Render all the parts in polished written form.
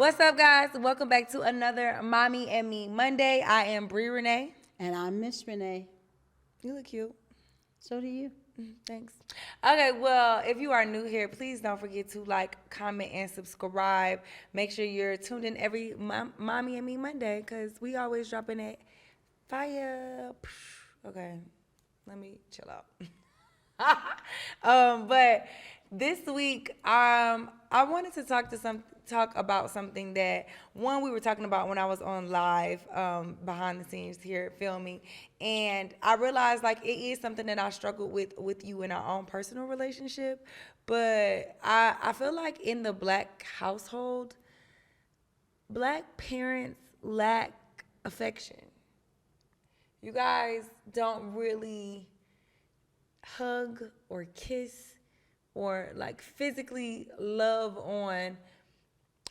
What's up, guys? Welcome back to another Mommy and Me Monday. I am Brii Renee. And I'm Miss Renee. You look cute. So do you. Thanks. Okay, well, if you are new here, please don't forget to like, comment, and subscribe. Make sure you're tuned in every Mommy and Me Monday because we always dropping that fire. Okay, let me chill out. But this week, I wanted to talk about something that we were talking about when I was on live behind the scenes here filming, and I realized like it is something that I struggled with you in our own personal relationship, but I feel like in the Black household, Black parents lack affection. You guys don't really hug or kiss or like physically love on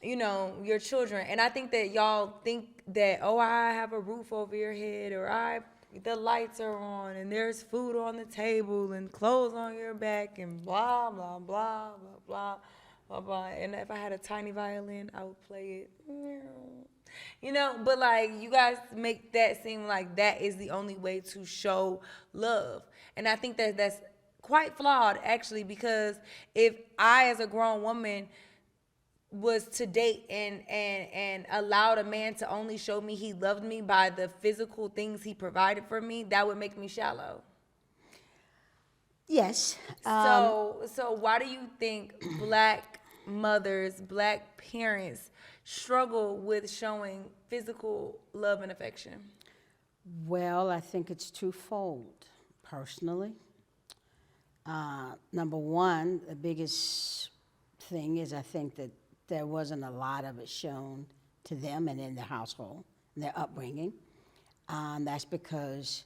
your children. And I think that y'all think that, oh, I have a roof over your head, or the lights are on and there's food on the table and clothes on your back and blah blah blah blah blah blah blah. And if I had a tiny violin, I would play it. But like you guys make that seem like that is the only way to show love. And I think that that's quite flawed, actually, because if I, as a grown woman, was to date and allowed a man to only show me he loved me by the physical things he provided for me, that would make me shallow. Yes. So why do you think Black mothers, Black parents struggle with showing physical love and affection? Well, I think it's twofold, personally. Number one, the biggest thing is I think that there wasn't a lot of it shown to them and in their household, their upbringing. That's because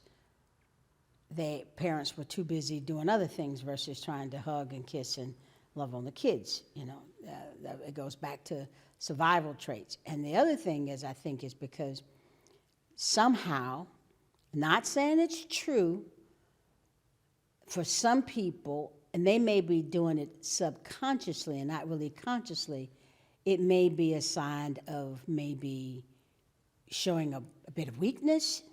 their parents were too busy doing other things versus trying to hug and kiss and love on the kids. It goes back to survival traits. And the other thing is, I think, is because somehow, not saying it's true, for some people, and they may be doing it subconsciously and not really consciously, it may be a sign of maybe showing a bit of weakness.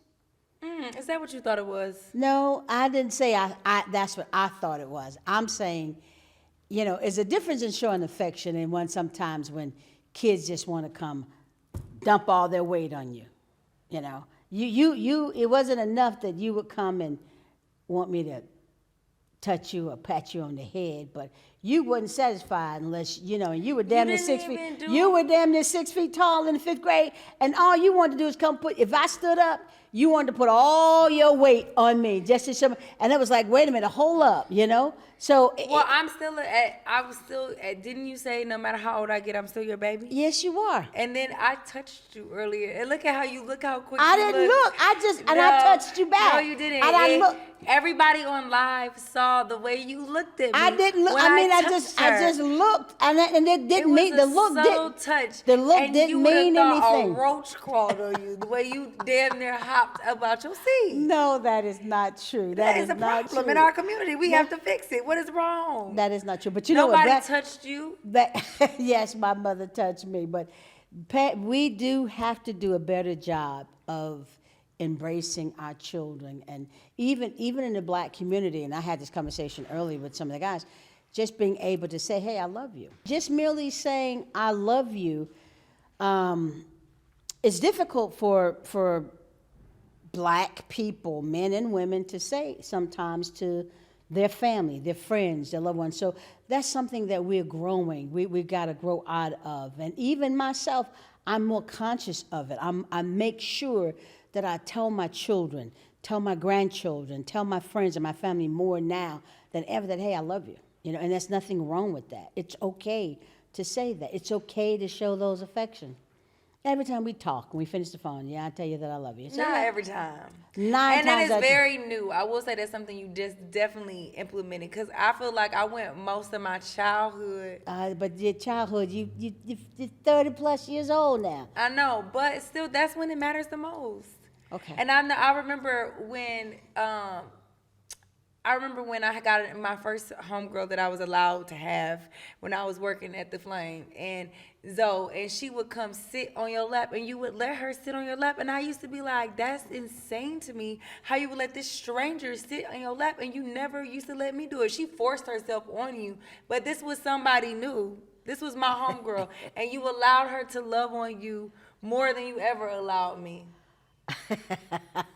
Is that what you thought it was? No, I didn't say that's what I thought it was. I'm saying, there's a difference in showing affection and when sometimes when kids just want to come dump all their weight on you. It wasn't enough that you would come and want me to touch you or pat you on the head, but you wasn't satisfied unless, you were damn near 6 feet. You were damn near 6 feet tall in the 5th grade, and all you wanted to do is if I stood up, you wanted to put all your weight on me just to show me. And it was like, wait a minute, hold up, So. Well, I was still at, didn't you say no matter how old I get, I'm still your baby? Yes, you are. And then I touched you earlier. And look how quick I you didn't look. No, I touched you back. No, you didn't. And I looked. Everybody on live saw the way you looked at me. I didn't look. I just looked, and it didn't mean the look. Touch. The look didn't mean anything. A roach crawled on you. The way you damn near hopped about your seat. No, that is not true. That is a not problem true. in our community. We have to fix it. What is wrong? That is not true. But know what? Nobody touched you. Yes, my mother touched me. But we do have to do a better job of embracing our children, and even in the Black community, and I had this conversation earlier with some of the guys, just being able to say, hey, I love you. Just merely saying I love you is difficult for Black people, men and women, to say sometimes to their family, their friends, their loved ones. So that's something that we're growing. We've got to grow out of. And even myself, I'm more conscious of it. I make sure that I tell my children, tell my grandchildren, tell my friends and my family more now than ever that, hey, I love you. And there's nothing wrong with that. It's okay to say that. It's okay to show those affection. Every time we talk, when we finish the phone, I tell you that I love you. So, Not every time. 9 and times. that is very new. I will say that's something you just definitely implemented, because I feel like I went most of my childhood. But your childhood, you're 30 plus years old now. I know, but still, that's when it matters the most. Okay. And I remember when I remember when I got my first homegirl that I was allowed to have when I was working at the Flame, and Zoe, and she would come sit on your lap, and you would let her sit on your lap, and I used to be like, that's insane to me, how you would let this stranger sit on your lap, and you never used to let me do it. She forced herself on you, but this was somebody new. This was my homegirl, and you allowed her to love on you more than you ever allowed me.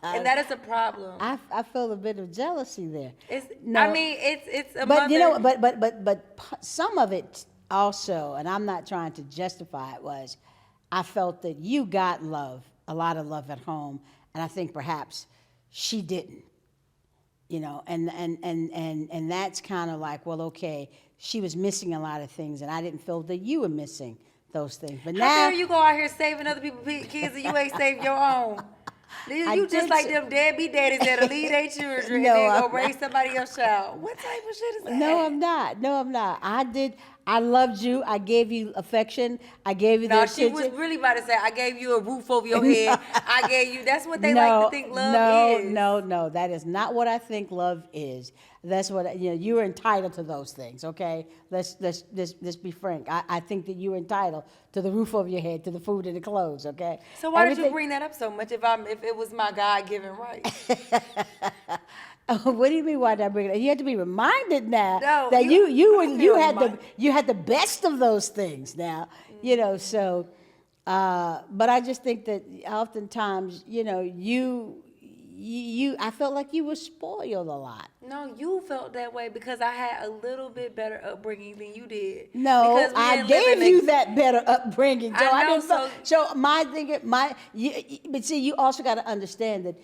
And that is a problem. I feel a bit of jealousy there. It's, No. I mean, it's a But mother. you know, some of it also, and I'm not trying to justify it, was I felt that you got love, a lot of love at home, and I think perhaps she didn't. You know, and that's kind of like, well, okay, she was missing a lot of things, and I didn't feel that you were missing those things. But How now dare you go out here saving other people's kids and you ain't saved your own? You just did like say- them deadbeat daddies that'll leave their children No, and then go I'm raise somebody else's child. What type of shit is that? No, I'm not. No, I'm not. I loved you. I gave you affection. I gave you the No, she attention. was really about to say, I gave you a roof over your head. I gave you, that's what they like to think love is. No, that is not what I think love is. That's what, you're entitled to those things, okay? Let's be frank. I think that you're entitled to the roof over your head, to the food and the clothes, okay? So why did you Everything- bring that up so much if it was my God-given right? What do you mean? Why did I bring it up? You have to be reminded now No, that I you feel had reminded. you had the best of those things. Now, so. But I just think that oftentimes, I felt like you were spoiled a lot. No, you felt that way because I had a little bit better upbringing than you did. No, Because we I didn't live gave in you a- that better upbringing. So I know, didn't feel, so my thing, but see, you also got to understand that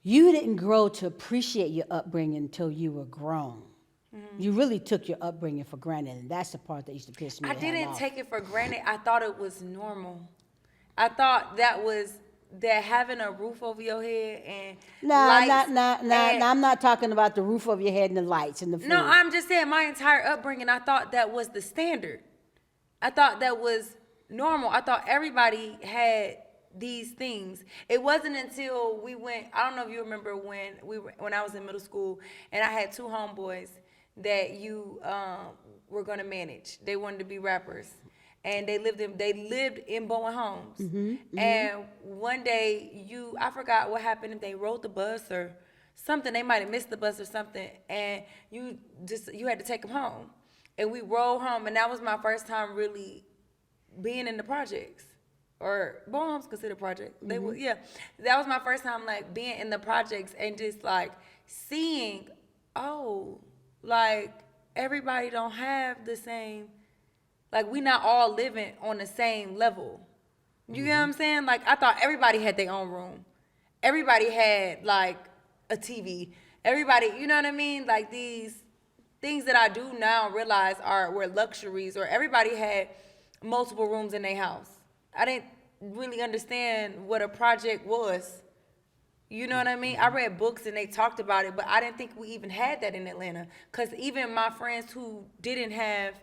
you didn't grow to appreciate your upbringing until you were grown. You really took your upbringing for granted, and that's the part that used to piss me I the hell didn't off. take it for granted. I thought it was normal. I thought that having a roof over your head and lights and- I'm not talking about the roof over your head and the lights and the food. No, I'm just saying my entire upbringing, I thought that was the standard. I thought that was normal. I thought everybody had these things. It wasn't until we went, I don't know if you remember when I was in middle school and I had two homeboys that you were gonna manage. They wanted to be rappers. And they lived in Bowen Homes. And one day I forgot what happened, if they rode the bus or something, they might have missed the bus or something, and you had to take them home. And we rode home, and that was my first time really being in the projects. Or Bowen Homes considered project. They were, yeah. That was my first time like being in the projects and just like seeing, like everybody don't have the same. Like, we not all living on the same level. You get what I'm saying? Like, I thought everybody had their own room. Everybody had, like, a TV. Everybody, you know what I mean? Like, these things that I do now realize were luxuries, or everybody had multiple rooms in their house. I didn't really understand what a project was. You know what I mean? I read books and they talked about it, but I didn't think we even had that in Atlanta. Because even my friends who didn't have...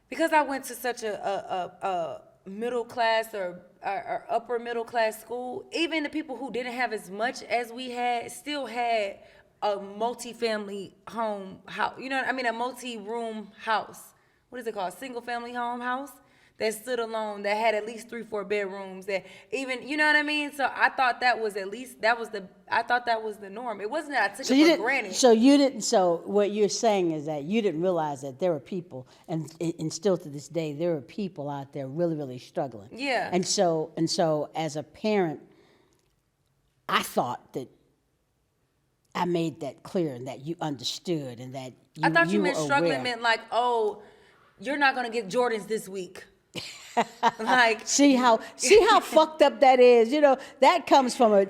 Because I went to such a middle class or upper middle class school, even the people who didn't have as much as we had still had a multi-family home house. You know what I mean? A multi-room house. What is it called? Single family home house that stood alone, that had at least 3-4 bedrooms, that even, you know what I mean? So I thought that was I thought that was the norm. It wasn't that I took it for granted. So what you're saying is that you didn't realize that there were people, and still to this day, there are people out there really, really struggling. Yeah. And so as a parent, I thought that I made that clear and that you understood and that I thought you meant were struggling aware. meant like, oh, you're not gonna get Jordans this week. Like, See how fucked up that is. That comes from a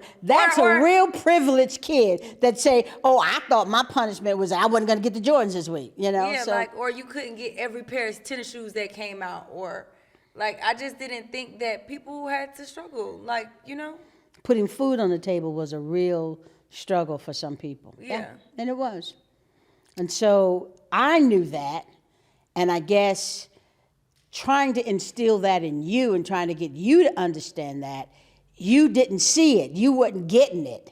Or- real privileged kid that say, "Oh, I thought my punishment was I wasn't gonna get the Jordans this week." yeah, so like, or you couldn't get every pair of tennis shoes that came out, or like, I just didn't think that people had to struggle, like, putting food on the table was a real struggle for some people. Yeah. And it was. And so I knew that, and I guess trying to instill that in you and trying to get you to understand that, you didn't see it. You wasn't getting it.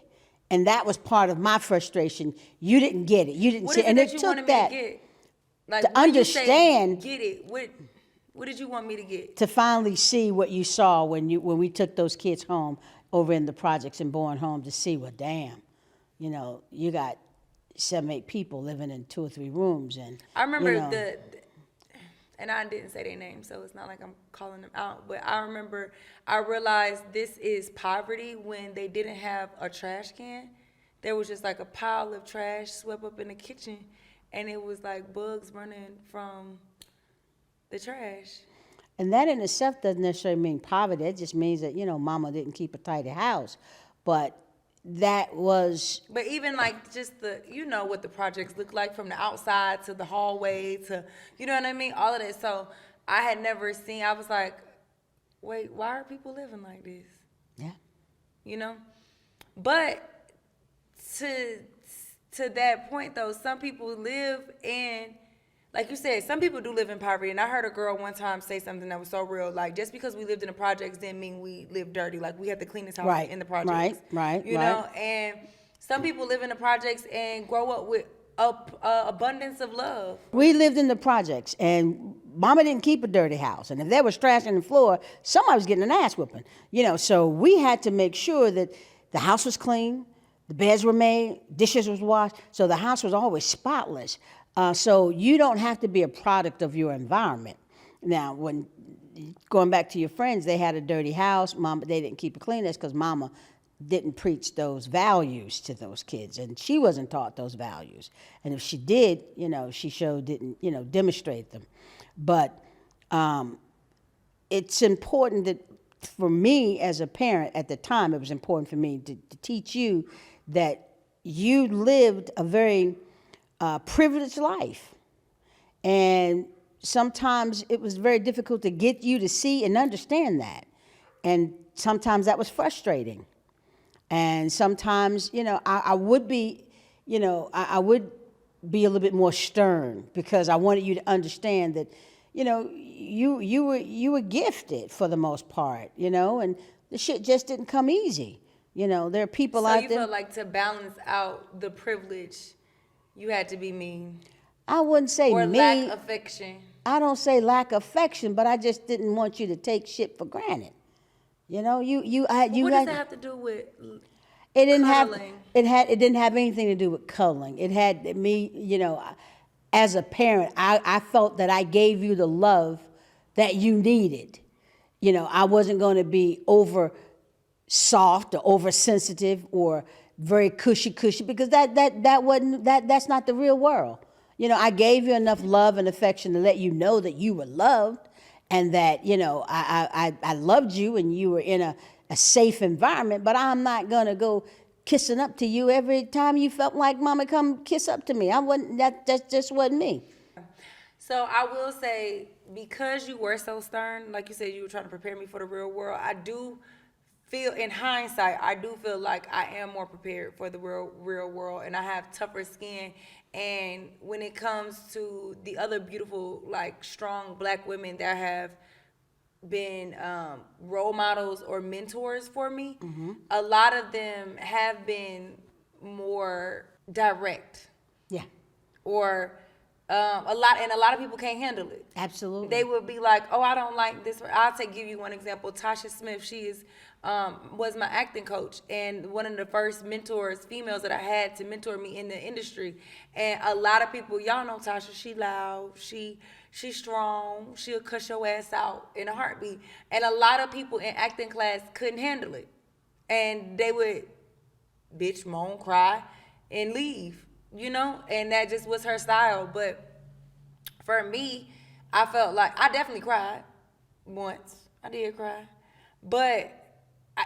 And that was part of my frustration. You didn't get it. You didn't What see is it. it And that it you took wanted me that to get? Like, to when you say understand, get it. What did you want me to get? to finally see what you saw when we took those kids home over in the projects in Bourne Home, to see, well, damn, you got 7, 8 people living in 2 or 3 rooms, and I remember and I didn't say their name, so it's not like I'm calling them out, but I realized this is poverty when they didn't have a trash can. There was just like a pile of trash swept up in the kitchen, and it was like bugs running from the trash. And that in itself doesn't necessarily mean poverty. It just means that, mama didn't keep a tidy house. But that was, But even like just what the projects look like from the outside to the hallway to, you know what I mean? All of that. So I had never seen, I was like, wait, why are people living like this? yeah. You know? But to that point though, some people live in, like you said, some people do live in poverty. And I heard a girl one time say something that was so real. Like, just because we lived in the projects didn't mean we lived dirty. Like, we had the cleanest house in the projects. Right. You know? And some people live in the projects and grow up with abundance of love. We lived in the projects, and mama didn't keep a dirty house. And if there was trash on the floor, somebody was getting an ass whooping. So we had to make sure that the house was clean, the beds were made, dishes was washed, so the house was always spotless. So you don't have to be a product of your environment. Now, when going back to your friends, they had a dirty house. Mama, they didn't keep it clean. That's because mama didn't preach those values to those kids, and she wasn't taught those values. And if she did, she didn't, demonstrate them. But it's important that, for me as a parent at the time, it was important for me to teach you that you lived a very privileged life. And sometimes it was very difficult to get you to see and understand that. And sometimes that was frustrating. And sometimes, I would be, I would be a little bit more stern, because I wanted you to understand that, you were gifted for the most part, and the shit just didn't come easy. There are people out there. So you felt like to balance out the privilege, you had to be mean. I wouldn't say or mean. Or lack affection. I don't say lack affection, but I just didn't want you to take shit for granted. What does that have to do with it didn't cuddling? It didn't have anything to do with cuddling. It had me, as a parent, I felt that I gave you the love that you needed. I wasn't going to be over soft or oversensitive or very cushy, because that's not the real world. I gave you enough love and affection to let you know that you were loved, and that I loved you, and you were in a safe environment. But I'm not gonna go kissing up to you every time you felt like mama come kiss up to me. I wasn't. That just wasn't me. So I will say, because you were so stern, like you said, you were trying to prepare me for the real world. I do feel, in hindsight, I do feel like I am more prepared for the real world, and I have tougher skin. And when it comes to the other beautiful, like, strong Black women that have been role models or mentors for me, a lot of them have been more direct. Yeah. Or a lot of people can't handle it. Absolutely. They would be like, "Oh, I don't like this." Give you one example. Tasha Smith, she was my acting coach, and one of the first mentors, females, that I had to mentor me in the industry. And a lot of people, y'all know Tasha, she loud, she's strong, she'll cuss your ass out in a heartbeat. And a lot of people in acting class couldn't handle it, and they would bitch, moan, cry, and leave. And that just was her style. But for me, I felt like I definitely cried once. I did cry, but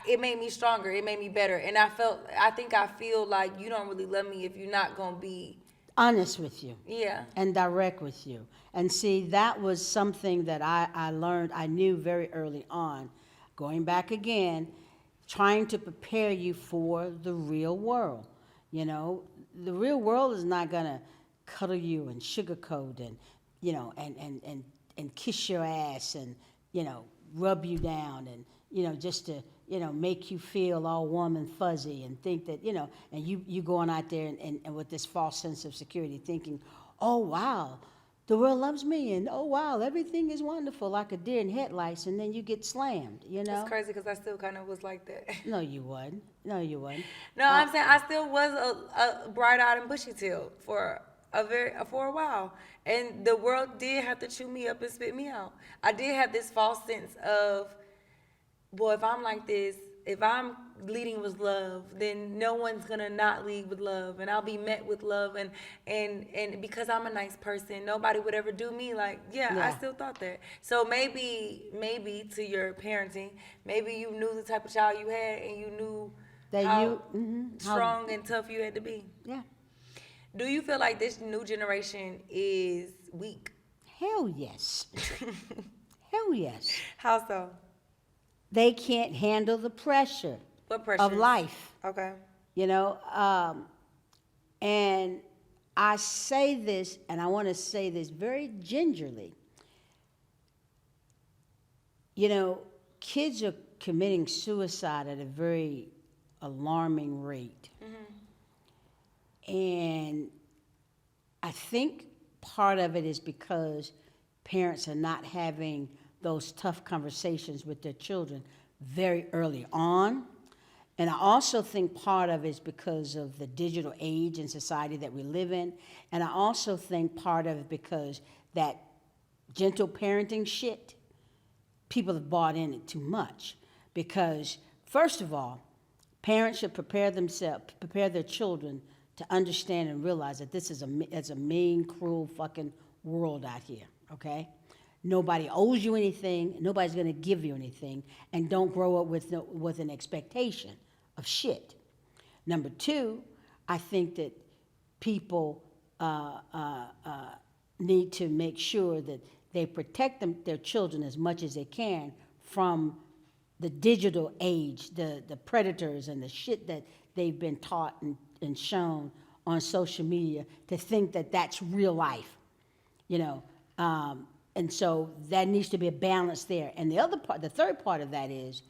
it made me stronger. It made me better. And I feel like you don't really love me if you're not gonna be honest with you. Yeah. And direct with you. And see, that was something that I learned. I knew very early on, going back again, trying to prepare you for the real world. The real world is not gonna cuddle you and sugarcoat and and kiss your ass and rub you down and just to, make you feel all warm and fuzzy and think that, and you going out there and with this false sense of security thinking, oh, wow, the world loves me, and oh, wow, everything is wonderful, like a deer in headlights, and then you get slammed, It's crazy because I still kind of was like that. No, you wouldn't. No, you wouldn't. No, I'm saying I still was a bright-eyed and bushy-tailed for a while, and the world did have to chew me up and spit me out. I did have this false sense of, boy, if I'm like this, if I'm leading with love, then no one's gonna not lead with love, and I'll be met with love, and because I'm a nice person, nobody would ever do me like, yeah. I still thought that. So maybe to your parenting, maybe you knew the type of child you had, and you knew That how strong and tough you had to be. Yeah. Do you feel like this new generation is weak? Hell yes. Hell yes. How so? They can't handle the pressure. What pressure? Of life. Okay. And I say this, and I want to say this very gingerly. Kids are committing suicide at a very alarming rate. And I think part of it is because parents are not having those tough conversations with their children very early on. And I also think part of it is because of the digital age and society that we live in. And I also think part of it because that gentle parenting shit, people have bought in it too much. Because, first of all, parents should prepare their children to understand and realize that this is a mean, cruel fucking world out here, okay? Nobody owes you anything. Nobody's going to give you anything. And don't grow up with an expectation of shit. Number two, I think that people need to make sure that they protect their children as much as they can from the digital age, the predators and the shit that they've been taught and shown on social media to think that that's real life, and so that needs to be a balance there. And the third part of that is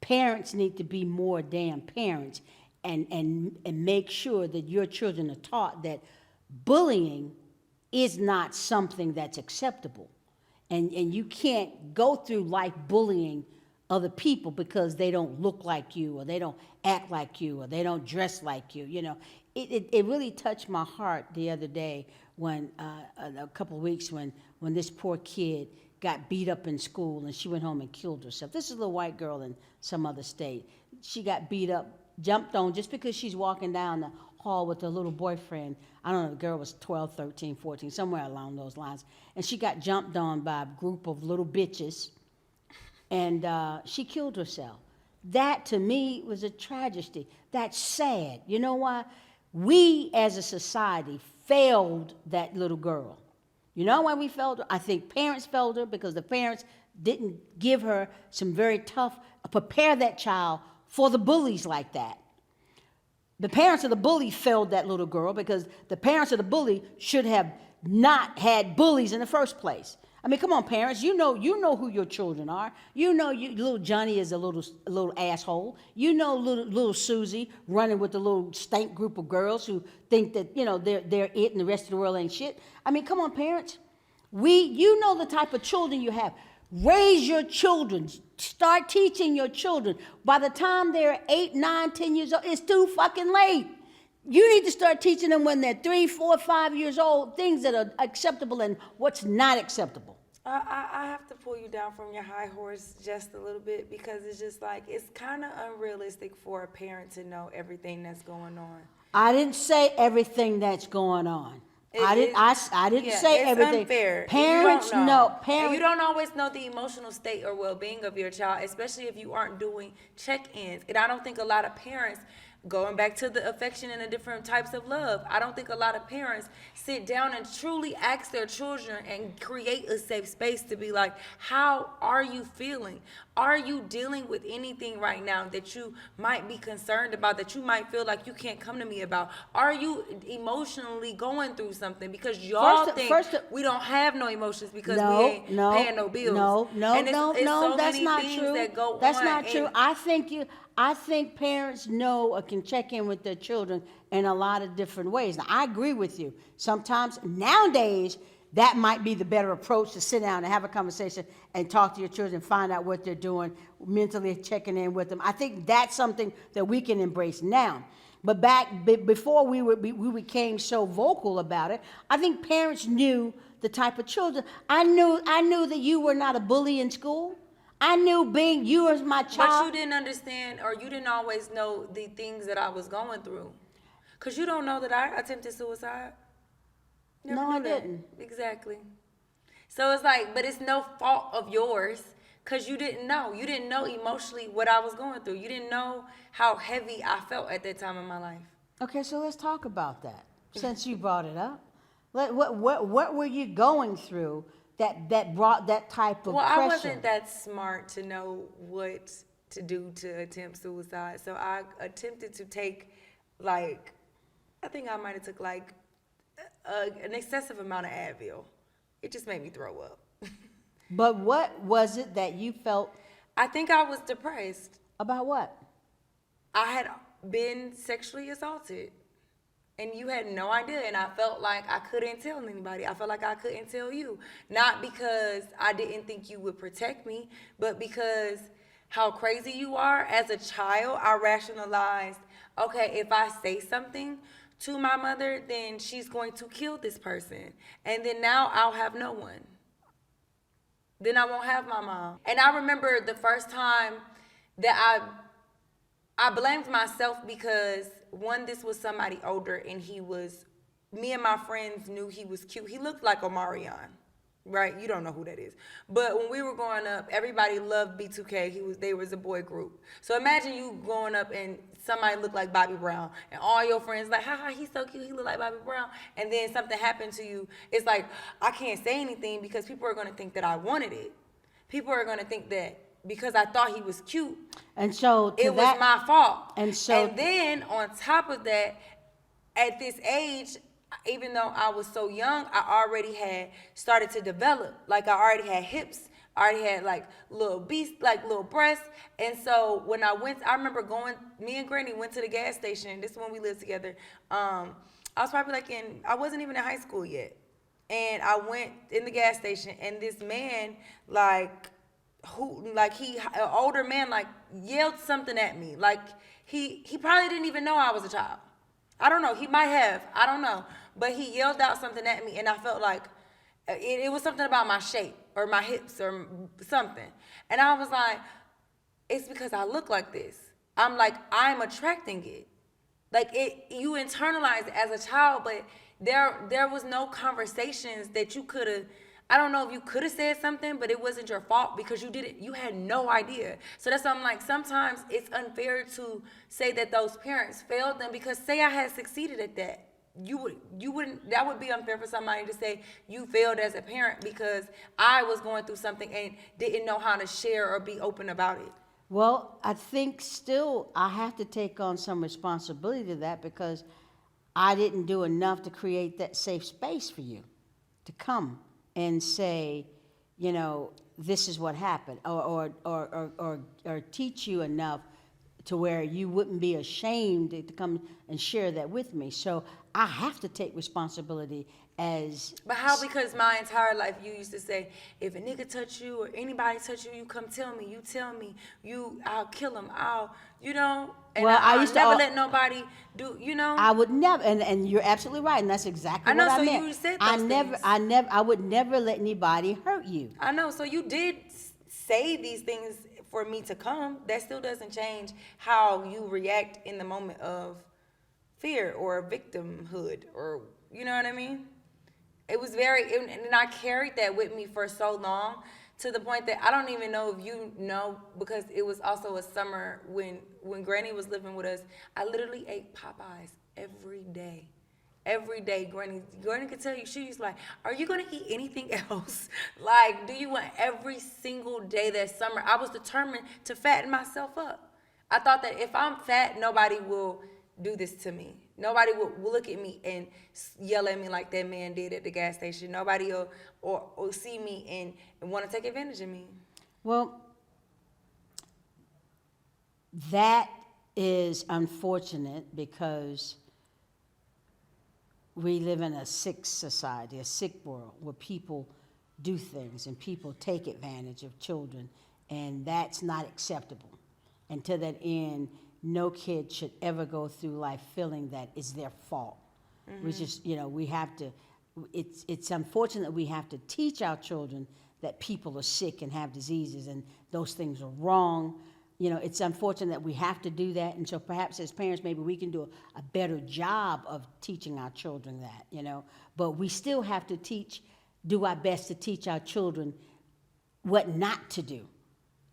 parents need to be more damn parents and make sure that your children are taught that bullying is not something that's acceptable. And you can't go through life bullying other people because they don't look like you, or they don't act like you, or they don't dress like you. It really touched my heart the other day when a couple of weeks when this poor kid got beat up in school and she went home and killed herself. This is a little white girl in some other state. She got beat up, jumped on just because she's walking down the hall with her little boyfriend. I don't know, the girl was 12, 13, 14, somewhere along those lines. And she got jumped on by a group of little bitches, and she killed herself. That, to me, was a tragedy. That's sad. You know why? We, as a society, failed that little girl. You know why we failed her? I think parents failed her because the parents didn't give her some very tough, prepare that child for the bullies like that. The parents of the bully failed that little girl because the parents of the bully should have not had bullies in the first place. I mean, come on, parents. You know who your children are. Little Johnny is a little asshole. Little Susie running with the little stank group of girls who think that they're it and the rest of the world ain't shit. I mean, come on, parents. You know the type of children you have. Raise your children. Start teaching your children. By the time they're 8, 9, 10 years old, it's too fucking late. You need to start teaching them when they're 3, 4, 5 years old, things that are acceptable and what's not acceptable. I have to pull you down from your high horse just a little bit because it's just like, it's kind of unrealistic for a parent to know everything that's going on. I didn't say everything that's going on. I didn't say everything. Unfair. Parents know. And you don't always know the emotional state or well-being of your child, especially if you aren't doing check-ins. And I don't think a lot of parents Going back to the affection and the different types of love. I don't think a lot of parents sit down and truly ask their children and create a safe space to be like, how are you feeling? Are you dealing with anything right now that you might be concerned about, that you might feel like you can't come to me about? Are you emotionally going through something? Because y'all think we don't have no emotions because we ain't paying no bills. No, that's not true. That's not true. I think parents know or can check in with their children in a lot of different ways. Now, I agree with you. Sometimes, nowadays, that might be the better approach, to sit down and have a conversation and talk to your children, find out what they're doing, mentally checking in with them. I think that's something that we can embrace now. But before we became so vocal about it, I think parents knew the type of children. I knew that you were not a bully in school. I knew being you as my child. But you didn't understand, or you didn't always know the things that I was going through. Because you don't know that I attempted suicide. No, I didn't. Exactly. So it's like, but it's no fault of yours, because you didn't know. You didn't know emotionally what I was going through. You didn't know how heavy I felt at that time in my life. Okay, so let's talk about that, since you brought it up. What were you going through that brought that type of pressure? Well, I wasn't that smart to know what to do to attempt suicide. So I attempted to take, like, I think I might have took like an excessive amount of Advil. It just made me throw up. But what was it that you felt? I think I was depressed. About what? I had been sexually assaulted. And you had no idea, and I felt like I couldn't tell anybody. I felt like I couldn't tell you. Not because I didn't think you would protect me, but because how crazy you are. As a child, I rationalized, okay, if I say something to my mother, then she's going to kill this person. And then now I'll have no one. Then I won't have my mom. And I remember the first time that I blamed myself because, one, this was somebody older, and me and my friends knew he was cute. He looked like Omarion, right? You don't know who that is. But when we were growing up, everybody loved B2K. They was a boy group. So imagine you growing up and somebody looked like Bobby Brown, and all your friends like, haha, he's so cute, he look like Bobby Brown. And then something happened to you. It's like, I can't say anything because people are going to think that I wanted it. People are going to think that because I thought he was cute, and so it was my fault. And then on top of that, at this age, even though I was so young, I already had started to develop. Like, I already had hips, I already had like little breasts. And so when I remember me and Granny went to the gas station. This is when we lived together. I was probably I wasn't even in high school yet. And I went in the gas station, and this man, an older man, yelled something at me. Like, he probably didn't even know I was a child. I don't know. He might have. I don't know. But he yelled out something at me, and I felt like it was something about my shape or my hips or something. And I was like, it's because I look like this. I'm like, I'm attracting it. Like, you internalize it as a child, but there was no conversations that you could have. I don't know if you could have said something, but it wasn't your fault because you had no idea. So that's why I'm like, sometimes it's unfair to say that those parents failed them, because say I had succeeded at that, that would be unfair for somebody to say you failed as a parent because I was going through something and didn't know how to share or be open about it. Well, I think still I have to take on some responsibility to that, because I didn't do enough to create that safe space for you to come and say, this is what happened, or teach you enough to where you wouldn't be ashamed to come and share that with me. So I have to take responsibility as. But how? Because my entire life you used to say, if a nigga touch you or anybody touch you, you come tell me. You tell me. I'll kill him. And I used to never let nobody do. I would never, and you're absolutely right, and that's exactly what I meant. So you said those things. I would never let anybody hurt you. I know. So you did say these things for me to come. That still doesn't change how you react in the moment of fear or victimhood, or you know what I mean. It was and I carried that with me for so long to the point that I don't even know if you know, because it was also a summer when Granny was living with us. I literally ate Popeyes every day. Every day, Granny could tell you, she was like, are you gonna eat anything else? Like, do you want every single day that summer? I was determined to fatten myself up. I thought that if I'm fat, nobody will do this to me. Nobody will look at me and yell at me like that man did at the gas station. Nobody will or see me and want to take advantage of me. Well, that is unfortunate because we live in a sick society, a sick world, where people do things and people take advantage of children, and that's not acceptable. And to that end, no kid should ever go through life feeling that it's their fault. We just, we have to, it's unfortunate that we have to teach our children that people are sick and have diseases and those things are wrong. It's unfortunate that we have to do that, and so perhaps as parents, maybe we can do a better job of teaching our children that, But we still have to do our best to teach our children what not to do,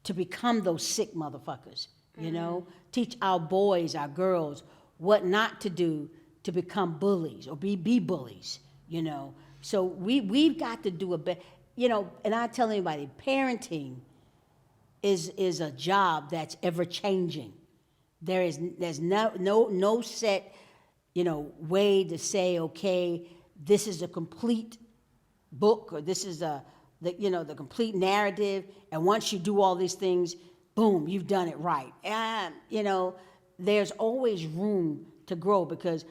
to become those sick motherfuckers, Teach our boys, our girls, what not to do to become bullies or be bullies, So we've got to do a better, and I tell anybody, parenting is a job that's ever changing. There's no set, way to say, okay, this is a complete book or this is the complete narrative, and once you do all these things, boom, you've done it right. And there's always room to grow because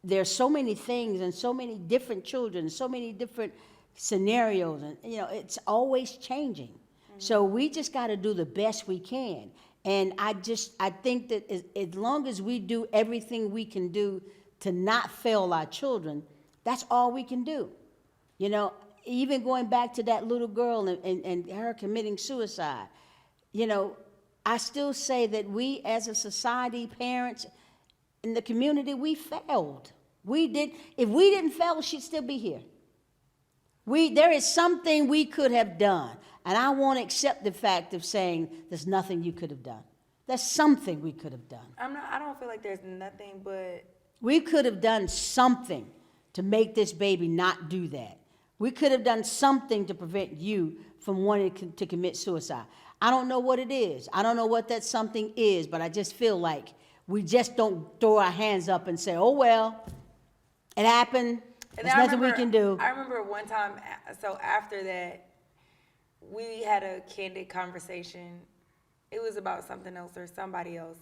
there's so many things and so many different children, so many different scenarios, and it's always changing. So we just got to do the best we can. And I think that as long as we do everything we can do to not fail our children, that's all we can do. Even going back to that little girl and her committing suicide, I still say that we as a society, parents, in the community, we failed. If we didn't fail, she'd still be here. There is something we could have done. And I won't accept the fact of saying there's nothing you could have done. There's something we could have done. I don't feel like there's nothing, but we could have done something to make this baby not do that. We could have done something to prevent you from wanting to commit suicide. I don't know what it is. I don't know what that something is, but I just feel like we just don't throw our hands up and say, oh, well, it happened. There's nothing we can do. I remember one time, so after that, we had a candid conversation. It was about something else or somebody else.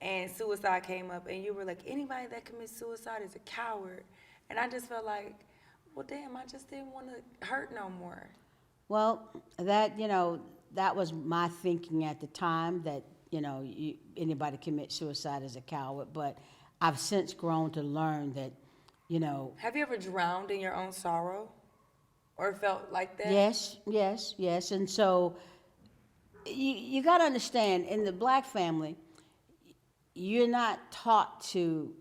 And suicide came up, and you were like, anybody that commits suicide is a coward. And I just felt like, well, damn, I just didn't want to hurt no more. Well, that was my thinking at the time, that, anybody commit suicide is a coward. But I've since grown to learn that, Have you ever drowned in your own sorrow? Or felt like that? Yes. And so you got to understand, in the black family, you're not taught to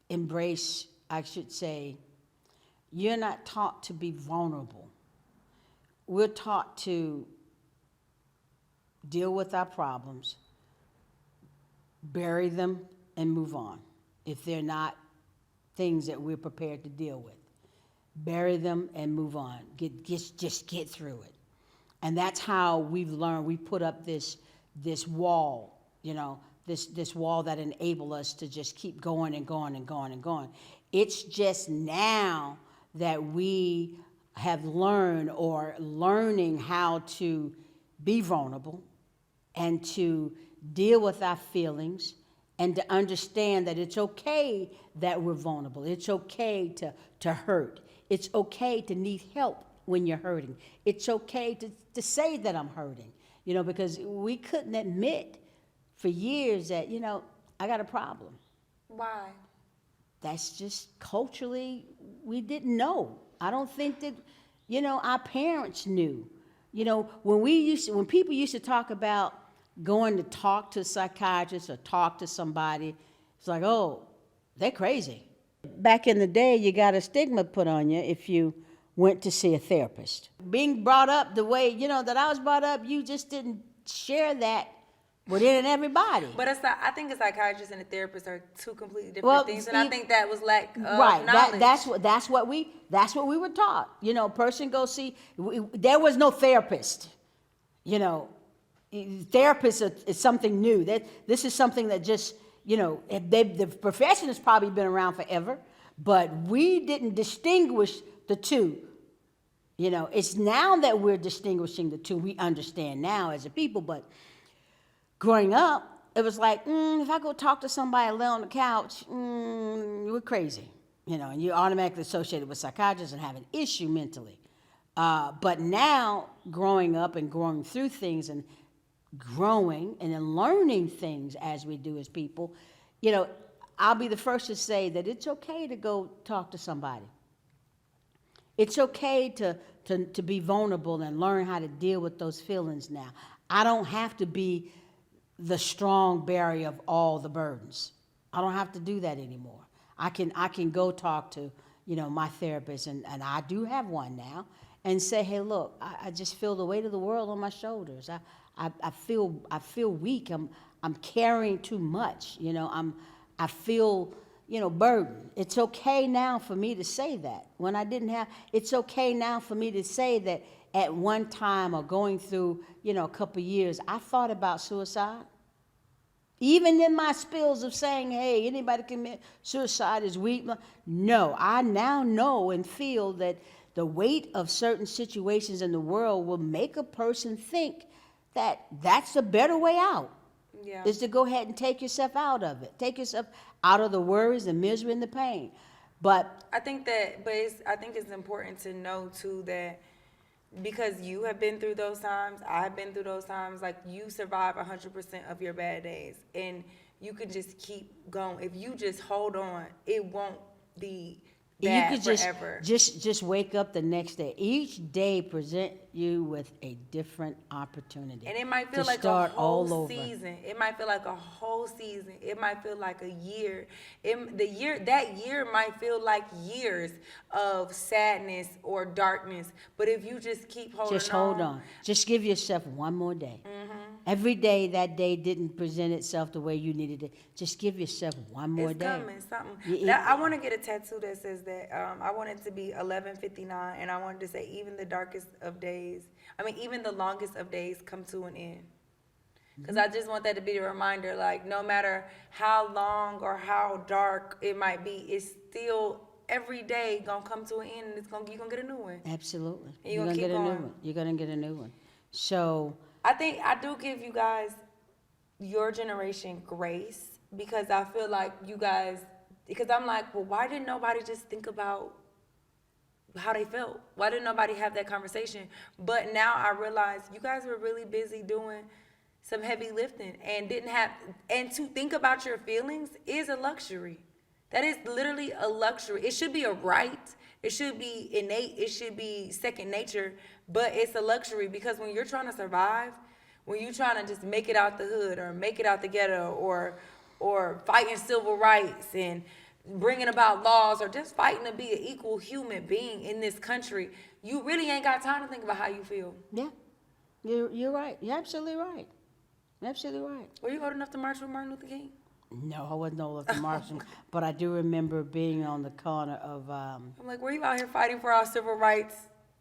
embrace, I should say, you're not taught to be vulnerable. We're taught to deal with our problems, bury them, and move on if they're not things that we're prepared to deal with. Bury them and move on. Just get through it. And that's how we've learned. We put up this wall, this wall that enabled us to just keep going and going and going and going. It's just now that we have learned or learning how to be vulnerable and to deal with our feelings and to understand that it's okay that we're vulnerable. It's okay to hurt. It's okay to need help when you're hurting. It's okay to say that I'm hurting, because we couldn't admit for years that, I got a problem. Why? That's just culturally, we didn't know. I don't think that, our parents knew. When people used to talk about going to talk to a psychiatrist or talk to somebody, it's like, oh, they're crazy. Back in the day, you got a stigma put on you if you went to see a therapist. Being brought up the way, that I was brought up, you just didn't share that with everybody. But I think a psychiatrist and a therapist are two completely different Well, things, and I think that was lack of right. knowledge. That's what we were taught. Person go see. There was no therapist. Therapist is something new. This is something that just the profession has probably been around forever, but we didn't distinguish the two. It's now that we're distinguishing the two. We understand now as a people, but growing up, it was like, if I go talk to somebody and lay on the couch, we're crazy. And you're automatically associated with psychiatrists and have an issue mentally. But now, growing up and growing through things and growing and then learning things as we do as people, I'll be the first to say that it's okay to go talk to somebody. It's okay to be vulnerable and learn how to deal with those feelings now. I don't have to be the strong barrier of all the burdens. I don't have to do that anymore. I can go talk to, my therapist, and I do have one now, and say, hey, look, I just feel the weight of the world on my shoulders. I feel weak. I'm carrying too much. I feel burden. It's okay now for me to say that. When I didn't have, it's okay now for me to say that at one time or going through, a couple of years, I thought about suicide. Even in my spills of saying, hey, anybody can commit suicide is weak. No, I now know and feel that the weight of certain situations in the world will make a person think that that's a better way out. Yeah. Is to go ahead and take yourself out of it. Take yourself out of the worries, the misery, and the pain. But I think it's important to know too that because you have been through those times, I've been through those times, like you survive 100% of your bad days, and you can just keep going. If you just hold on, it won't be bad you could forever. just wake up the next day. Each day present you with a different opportunity. And it might feel like a whole season. It might feel like a whole season. It might feel like a year. That year might feel like years of sadness or darkness. But if you just keep holding on. Just hold on. Just give yourself one more day. Mm-hmm. Every day that day didn't present itself the way you needed it. Just give yourself one more day. It's coming, something. I want to get a tattoo that says that I want it to be 11:59, and I wanted to say even the darkest of days, even the longest of days come to an end. Because I just want that to be a reminder, like no matter how long or how dark it might be, it's still every day gonna come to an end, and you're gonna get a new one. Absolutely. And you're gonna get a new one. You're gonna get a new one. So I think I do give you guys, your generation, grace, because I feel like you guys, because I'm like, well, why didn't nobody just think about how they felt? Why didn't nobody have that conversation? But now I realize you guys were really busy doing some heavy lifting and to think about your feelings is a luxury. That is literally a luxury. It should be a right. It should be innate. It should be second nature, but it's a luxury because when you're trying to survive, when you're trying to just make it out the hood or make it out the ghetto or fighting civil rights and bringing about laws or just fighting to be an equal human being in this country, you really ain't got time to think about how you feel. Yeah, you're right. You're absolutely right. Absolutely right. Were you old enough to march with Martin Luther King? No, I wasn't old enough to march, but I do remember being on the corner of. I'm like, were you out here fighting for our civil rights?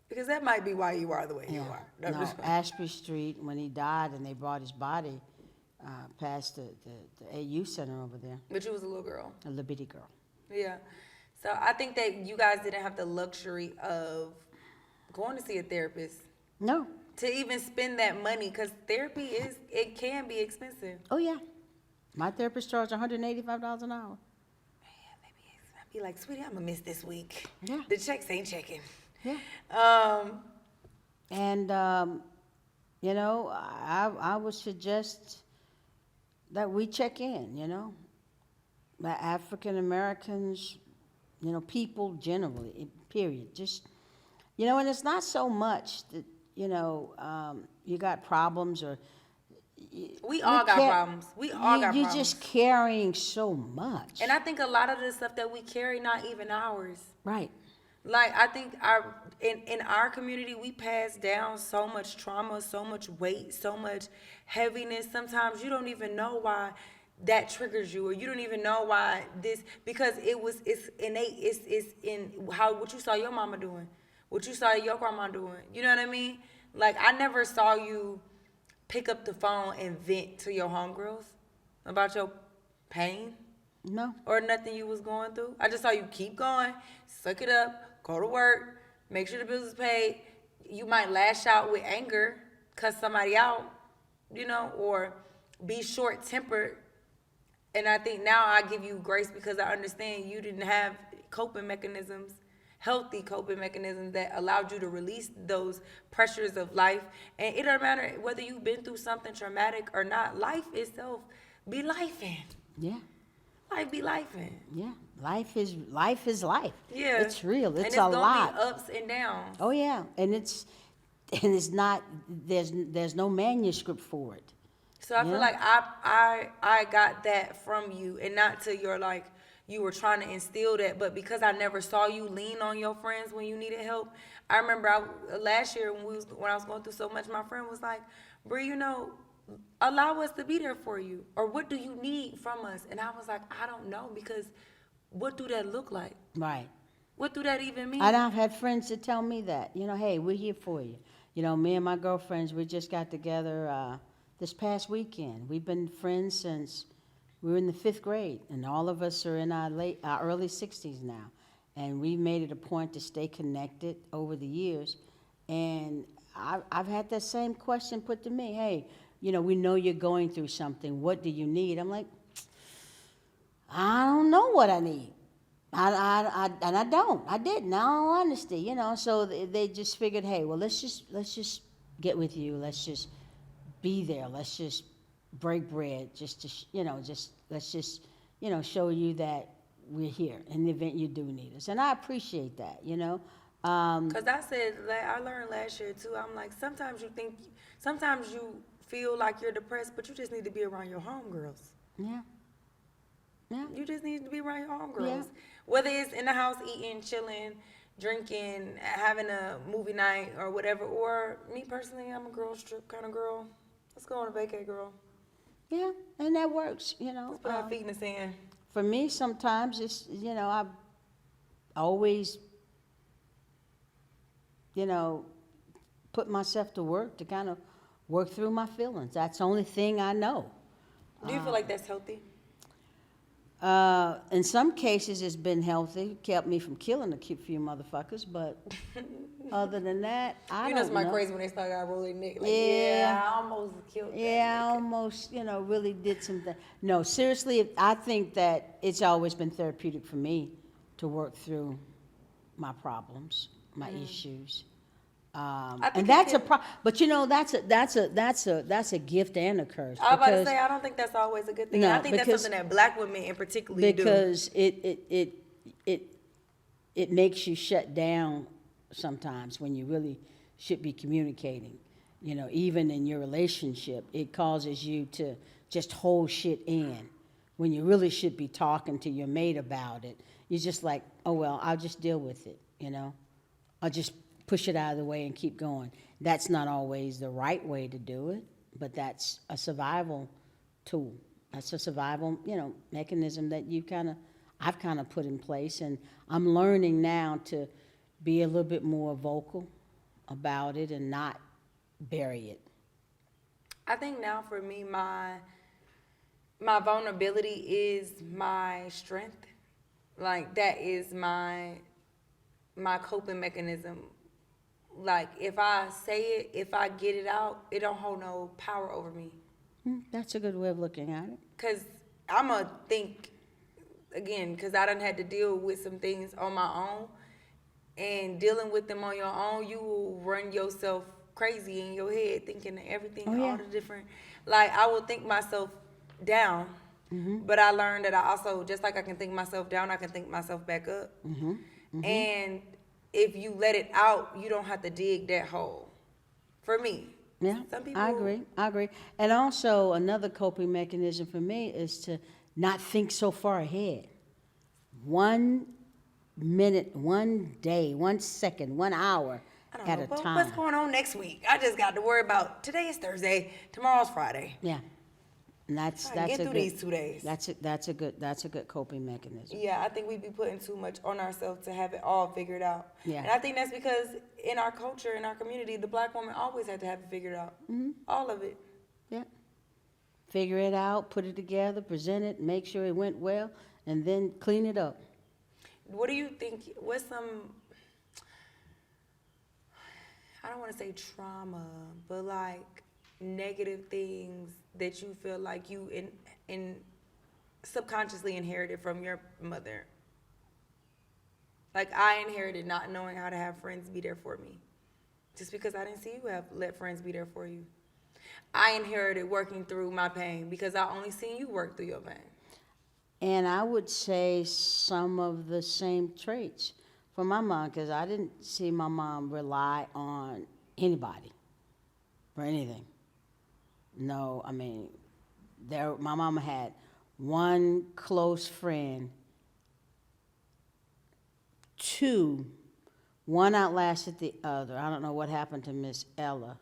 Because that might be why you are the way you are. No, Ashby Street, when he died and they brought his body past the AU Center over there. But you was a little girl. A little bitty girl. Yeah. So I think that you guys didn't have the luxury of going to see a therapist. No. To even spend that money, because therapy can be expensive. Oh, yeah. My therapist charged $185 an hour. Man, maybe I'd be like, sweetie, I'm going to miss this week. Yeah. The checks ain't checking. Yeah. I would suggest that we check in, that African Americans, people generally, period. Just, and it's not so much that, you got problems or. We all got problems. We all got problems. You're just carrying so much. And I think a lot of the stuff that we carry, not even ours. Right. Like I think in our community we pass down so much trauma, so much weight, so much heaviness. Sometimes you don't even know why that triggers you, or you don't even know why this, because it's innate. It's in how what you saw your mama doing, what you saw your grandma doing. You know what I mean? Like I never saw you pick up the phone and vent to your homegirls about your pain No. or nothing you was going through. I just saw you keep going, suck it up, go to work, make sure the bills is paid. You might lash out with anger, cuss somebody out, or be short tempered. And I think now I give you grace because I understand you didn't have coping mechanisms, healthy coping mechanisms that allowed you to release those pressures of life. And it don't matter whether you've been through something traumatic or not. Life itself be lifing. Yeah. Life be lifing. Yeah. Life is life. Yeah. It's real. And It's it's a gonna lot. be ups and downs. Oh yeah. And it's not, there's no manuscript for it. So I feel Yeah. like I got that from you, and not to your like you were trying to instill that, but because I never saw you lean on your friends when you needed help. I remember last year when I was going through so much, my friend was like, "Brie, allow us to be there for you, or what do you need from us?" And I was like, "I don't know, because what do that look like? Right. What do that even mean?" And I've had friends that tell me that, hey, we're here for you. Me and my girlfriends, we just got together this past weekend. We've been friends since we were in the 5th grade, and all of us are in our early 60s now. And we made it a point to stay connected over the years. And I've had that same question put to me. Hey, we know you're going through something. What do you need? I'm like, I don't know what I need. And I don't. I didn't. In all honesty, So they just figured, hey, well, let's just get with you. Let's just be there. Let's just break bread. Just to, let's just, show you that we're here in the event you do need us. And I appreciate that. Because I learned last year too. I'm like, sometimes you feel like you're depressed, but you just need to be around your homegirls. Yeah. Yeah. You just need to be around your homegirls. Yeah. Whether it's in the house eating, chilling, drinking, having a movie night or whatever. Or me personally, I'm a girls trip kind of girl. Let's go on a vacay, girl. Yeah, and that works, Let's put our feet in the sand. For me, sometimes it's, I always, put myself to work to kind of work through my feelings. That's the only thing I know. Do you feel like that's healthy? In some cases, it's been healthy, kept me from killing a few motherfuckers, but other than that, I don't know. Somebody crazy when they start got rolling neck. Like, Yeah. I almost killed that Yeah, I nigga. almost, really did something. No, seriously, I think that it's always been therapeutic for me to work through my problems, my issues. I think And it that's a can- that's a gift and a curse. I was about to because- say, I don't think that's always a good thing. No, I think that's because- something that black women in particular do. because it makes you shut down sometimes when you really should be communicating. Even in your relationship, it causes you to just hold shit in when you really should be talking to your mate about it. You're just like, oh well, I'll just deal with it. I'll just push it out of the way and keep going. That's not always the right way to do it, but that's a survival tool. That's a survival, mechanism that I've kind of put in place, and I'm learning now to be a little bit more vocal about it and not bury it. I think now for me, my vulnerability is my strength. Like that is my coping mechanism. Like if I say it, if I get it out, it don't hold no power over me. That's a good way of looking at it. Cause I'ma think again, cause I done had to deal with some things on my own, and dealing with them on your own, you will run yourself crazy in your head, thinking of everything, all the different. Like I will think myself down, but I learned that I also, just like I can think myself down, I can think myself back up. And if you let it out, you don't have to dig that hole. For me. Yeah, Some people, I agree. And also another coping mechanism for me is to not think so far ahead. One minute, one day, 1 second, 1 hour I don't at know, a but time. what's going on next week? I just got to worry about today is Thursday, tomorrow's Friday. Yeah, and I that's can get a through good. these 2 days. That's a good coping mechanism. Yeah, I think we be putting too much on ourselves to have it all figured out. Yeah. And I think that's because in our culture, in our community, the black woman always had to have it figured out. All of it. Yeah. Figure it out, put it together, present it, make sure it went well, and then clean it up. What do you think, what's some, I don't want to say trauma, but like negative things that you feel like you in subconsciously inherited from your mother? Like I inherited not knowing how to have friends be there for me. Just because I didn't see you let friends be there for you. I inherited working through my pain because I only seen you work through your pain. And I would say some of the same traits from my mom, because I didn't see my mom rely on anybody for anything. No, I mean, my mama had one close friend, two, one outlasted the other. I don't know what happened to Miss Ella,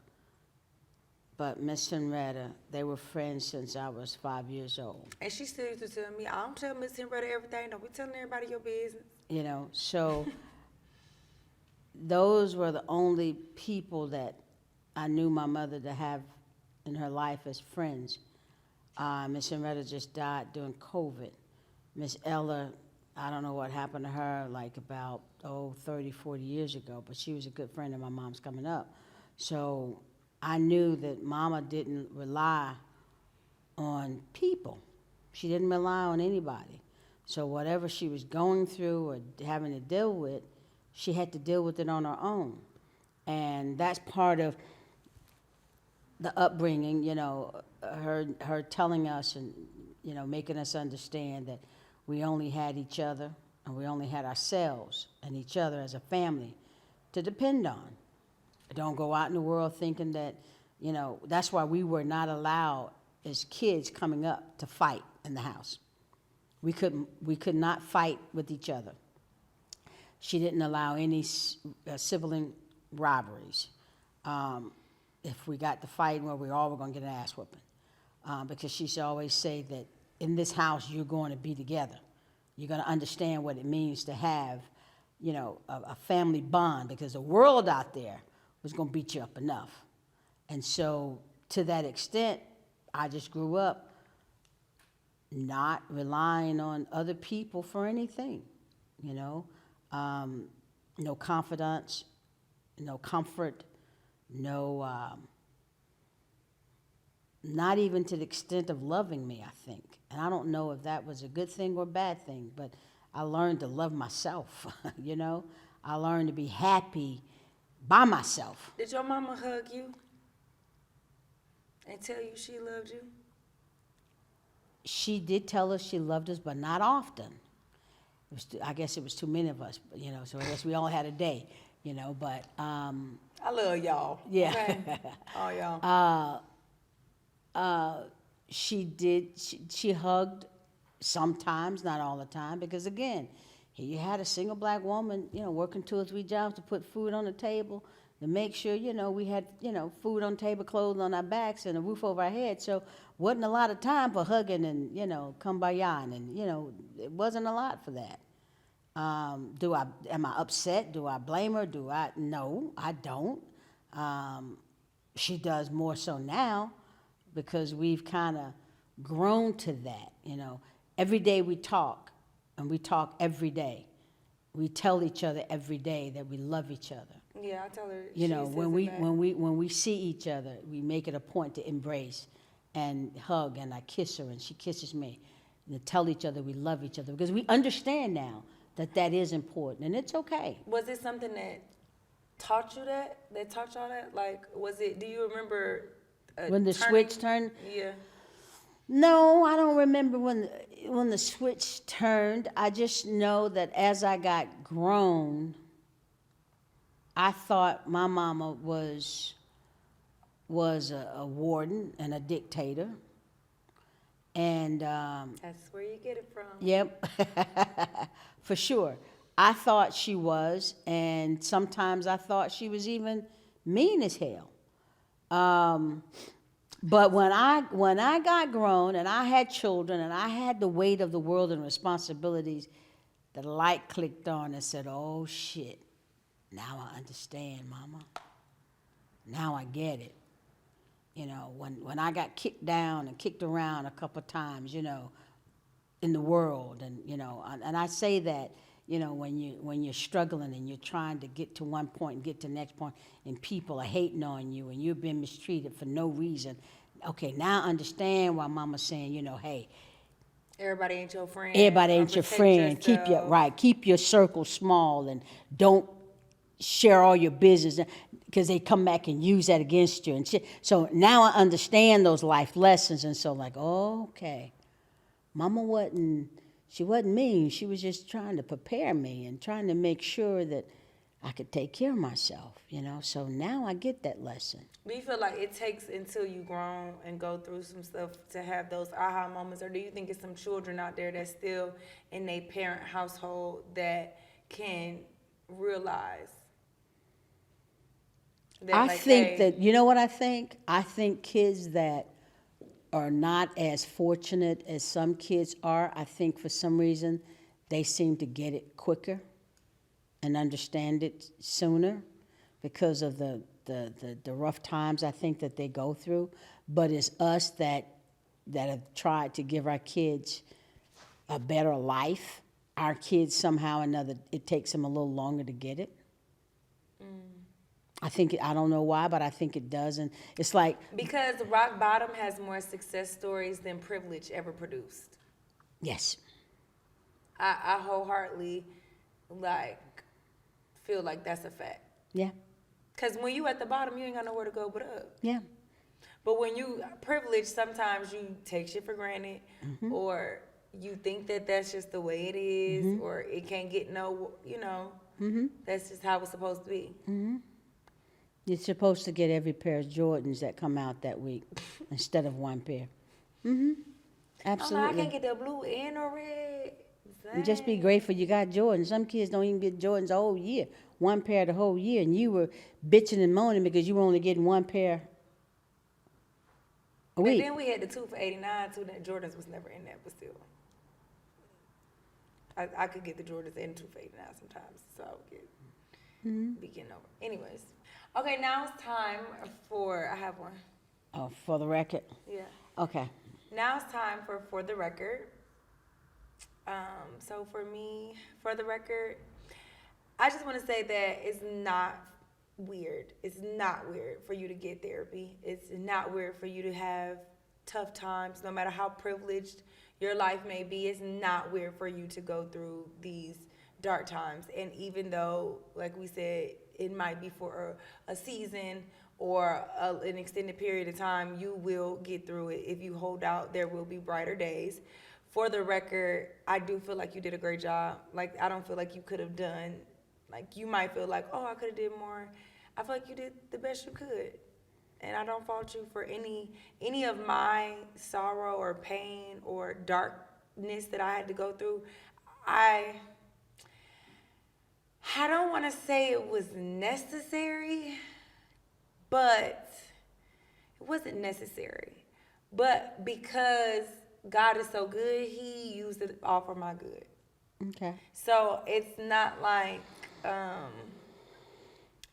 but Miss Henrietta, they were friends since I was 5 years old. And she still used to tell me, I don't tell Miss Henrietta everything. Don't be telling everybody your business. You know, so those were the only people that I knew my mother to have in her life as friends. Miss Henrietta just died during COVID. Miss Ella, I don't know what happened to her, like about, 30, 40 years ago, but she was a good friend of my mom's coming up. So I knew that Mama didn't rely on people. She didn't rely on anybody. So whatever she was going through or having to deal with, she had to deal with it on her own. And that's part of the upbringing, you know, her telling us and, you know, making us understand that we only had each other and we only had ourselves and each other as a family to depend on. Don't go out in the world thinking that, you know, that's why we were not allowed as kids coming up to fight in the house. We could not fight with each other. She didn't allow any sibling rivalries. If we got to fighting, well, we all were going to get an ass whooping. Because she used to always say that in this house, you're going to be together. You're going to understand what it means to have, you know, a family bond, because the world out there was going to beat you up enough. And so to that extent, I just grew up not relying on other people for anything, you know. No confidence, no comfort, no, not even to the extent of loving me, I think. And I don't know if that was a good thing or a bad thing, but I learned to love myself, you know. I learned to be happy by myself. Did your mama hug you and tell you she loved you? She did tell us she loved us, but not often. I guess it was too many of us, you know, so I guess we all had a day, you know, but... I love y'all. Yeah. Okay? All y'all. She hugged sometimes, not all the time, because again, here you had a single black woman, you know, working 2 or 3 jobs to put food on the table, to make sure, you know, we had, you know, food on the table, clothes on our backs, and a roof over our heads. So wasn't a lot of time for hugging and, you know, kumbaya, and, you know, it wasn't a lot for that. Am I upset? Do I blame her? No, I don't. She does more so now, because we've kind of grown to that, you know. Every day we talk, and we talk every day. We tell each other every day that we love each other. Yeah, I tell her. You know, when we see each other, we make it a point to embrace and hug, and I kiss her and she kisses me. And to tell each other we love each other, because we understand now that that is important, and it's okay. Was it something that taught you that? That taught y'all that? Like, was it? Do you remember? When the switch turned? Yeah. No, I don't remember when the switch turned. I just know that as I got grown, I thought my mama was a warden and a dictator. And that's where you get it from. yep, for sure. I thought she was, and sometimes I thought she was even mean as hell. But when I got grown and I had children and I had the weight of the world and responsibilities, the light clicked on and said, "Oh shit! Now I understand, Mama. Now I get it." You know, when I got kicked down and kicked around a couple of times, you know, in the world, and you know, and I say that, you know, when you're struggling and you're trying to get to one point and get to the next point, and people are hating on you and you've been mistreated for no reason. Okay, now I understand why Mama's saying, you know, hey, Everybody ain't your friend. everybody ain't your Protect friend. yourself. Keep your circle small, and don't share all your business because they come back and use that against you and shit. So now I understand those life lessons, and so like, oh, okay, Mama she wasn't mean. She was just trying to prepare me and trying to make sure that I could take care of myself, you know. So now I get that lesson. Do you feel like it takes until you grown and go through some stuff to have those aha moments, or do you think it's some children out there that's still in their parent household that can realize that, I like, think hey, that, you know what I think? I think kids that are not as fortunate as some kids are, I think for some reason they seem to get it quicker and understand it sooner because of the rough times I think that they go through. But it's us that have tried to give our kids a better life. Our kids somehow or another, it takes them a little longer to get it. I don't know why, but I think it does. And it's like, because rock bottom has more success stories than privilege ever produced. yes, I wholeheartedly like feel like that's a fact. yeah, Cause when you at the bottom, you ain't got nowhere to go but up. yeah. But when you privileged, sometimes you take shit for granted, or you think that that's just the way it is, or it can't get no, you know, that's just how it's supposed to be. You're supposed to get every pair of Jordans that come out that week instead of one pair. I'm Absolutely. like, I can't get the blue and the red. And just be grateful you got Jordans. Some kids don't even get Jordans the whole year, one pair the whole year, and you were bitching and moaning because you were only getting one pair a And week. then we had the 2 for $89 too. That Jordans was never in that, but still, I could get the Jordans and 2 for $89 sometimes, so I would get be getting over. Anyways, okay, now it's time for I have one. Oh, for the record. Yeah. Okay. Now it's time for the record. So for me, for the record, I just want to say that it's not weird. It's not weird for you to get therapy. It's not weird for you to have tough times, no matter how privileged your life may be. It's not weird for you to go through these dark times. And even though, like we said, it might be for a season or an extended period of time, you will get through it. If you hold out, there will be brighter days. For the record, I do feel like you did a great job. Like, I don't feel like you could have done, like, you might feel like, oh, I could have did more. I feel like you did the best you could. And I don't fault you for any of my sorrow or pain or darkness that I had to go through. I don't want to say it was necessary, but it wasn't necessary. But because God is so good, He used it all for my good. Okay. So it's not like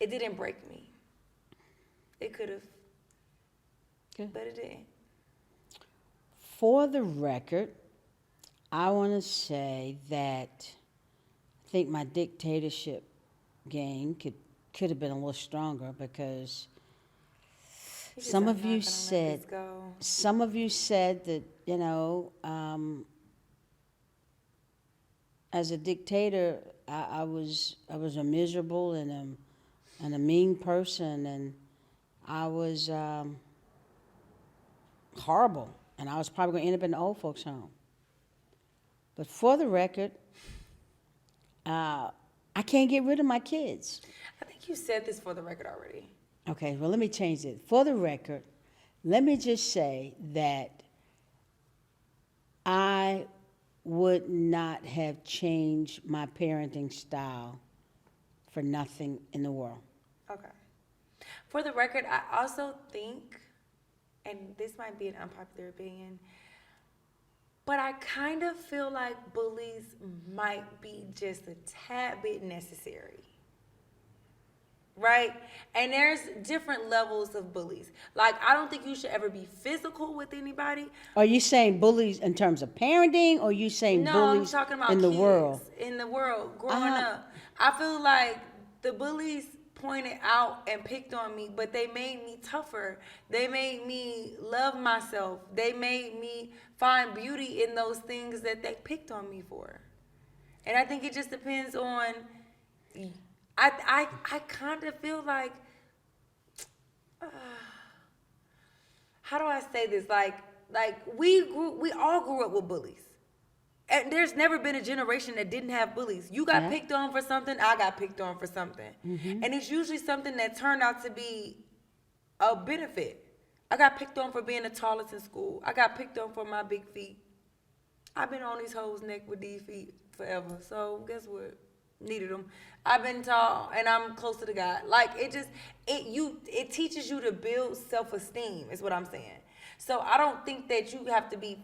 it didn't break me. It could have, Good. but it didn't. For the record, I want to say that I think my dictatorship game could have been a little stronger because You just some are of not you gonna let said this go. some of you said that, you know, as a dictator, I was a miserable and a mean person, and I was horrible, and I was probably going to end up in the old folks' home. But for the record, I can't get rid of my kids. I think you said this for the record already. Okay, well, let me change it. For the record, let me just say that I would not have changed my parenting style for nothing in the world. Okay. For the record, I also think, and this might be an unpopular opinion, but I kind of feel like bullies might be just a tad bit necessary. Right? And there's different levels of bullies. Like, I don't think you should ever be physical with anybody. Are you saying bullies in terms of parenting, or are you saying No, bullies I'm talking about in the kids, world? in the world, growing up. I feel like the bullies pointed out and picked on me, but they made me tougher. They made me love myself. They made me find beauty in those things that they picked on me for. And I think it just depends on, I kind of feel like, how do I say this? Like we all grew up with bullies. And there's never been a generation that didn't have bullies. You got picked on for something, I got picked on for something. Mm-hmm. And it's usually something that turned out to be a benefit. I got picked on for being the tallest in school. I got picked on for my big feet. I've been on these hoes' neck with these feet forever. So guess what? Needed them. I've been tall and I'm closer to God. Like it teaches you to build self-esteem is what I'm saying. So I don't think that you have to be,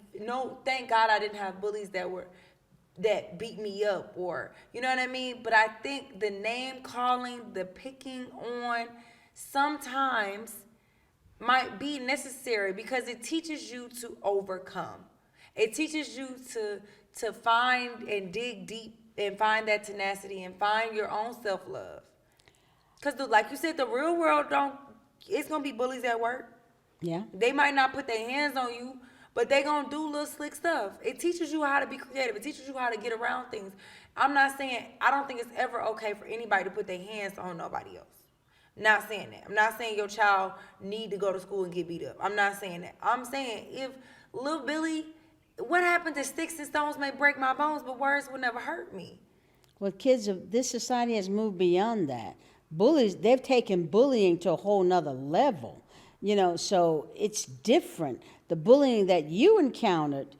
thank God I didn't have bullies that beat me up or, you know what I mean? But I think the name calling, the picking on sometimes might be necessary because it teaches you to overcome. It teaches you to find and dig deep and find that tenacity and find your own self-love. Because like you said, the real world it's going to be bullies at work. Yeah. They might not put their hands on you, but they gonna do little slick stuff. It teaches you how to be creative. It teaches you how to get around things. I don't think it's ever okay for anybody to put their hands on nobody else. Not saying that. I'm not saying your child need to go to school and get beat up. I'm not saying that. I'm saying if little Billy, what happened to sticks and stones may break my bones, but words will never hurt me. Well, this society has moved beyond that. Bullies, they've taken bullying to a whole nother level. So it's different. The bullying that you encountered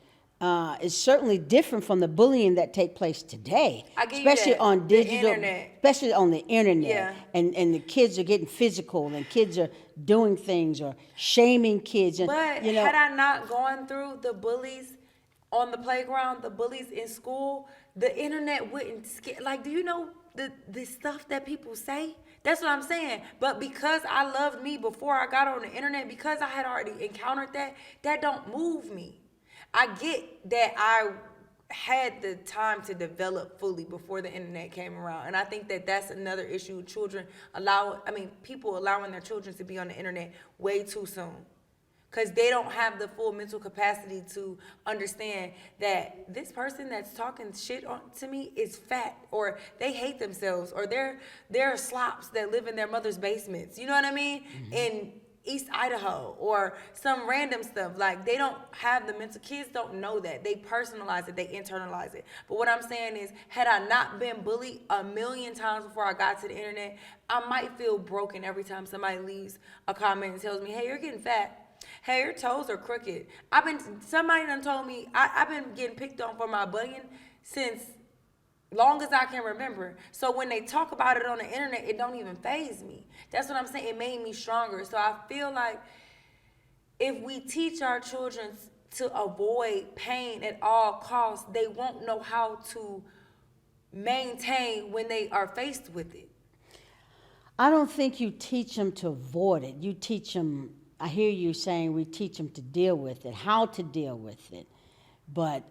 is certainly different from the bullying that take place today, especially on digital, especially on the internet. Yeah. And the kids are getting physical, and kids are doing things or shaming kids. But had I not gone through the bullies on the playground, the bullies in school, the internet wouldn't scare. Like, do you know the stuff that people say? That's what I'm saying. But because I loved me before I got on the internet, because I had already encountered that don't move me. I get that I had the time to develop fully before the internet came around. And I think that that's another issue. People allowing their children to be on the internet way too soon. Because they don't have the full mental capacity to understand that this person that's talking shit to me is fat, or they hate themselves, or they're slops that live in their mother's basements. You know what I mean? Mm-hmm. In East Idaho, or some random stuff. Like, they don't have the mental, kids don't know that. They personalize it, they internalize it. But what I'm saying is, had I not been bullied a million times before I got to the internet, I might feel broken every time somebody leaves a comment and tells me, hey, you're getting fat. Hey, your toes are crooked. Somebody done told me, I've been getting picked on for my bunion since long as I can remember. So when they talk about it on the internet, it don't even faze me. That's what I'm saying. It made me stronger. So I feel like if we teach our children to avoid pain at all costs, they won't know how to maintain when they are faced with it. I don't think you teach them to avoid it. You teach them, I hear you saying we teach them to deal with it, how to deal with it. But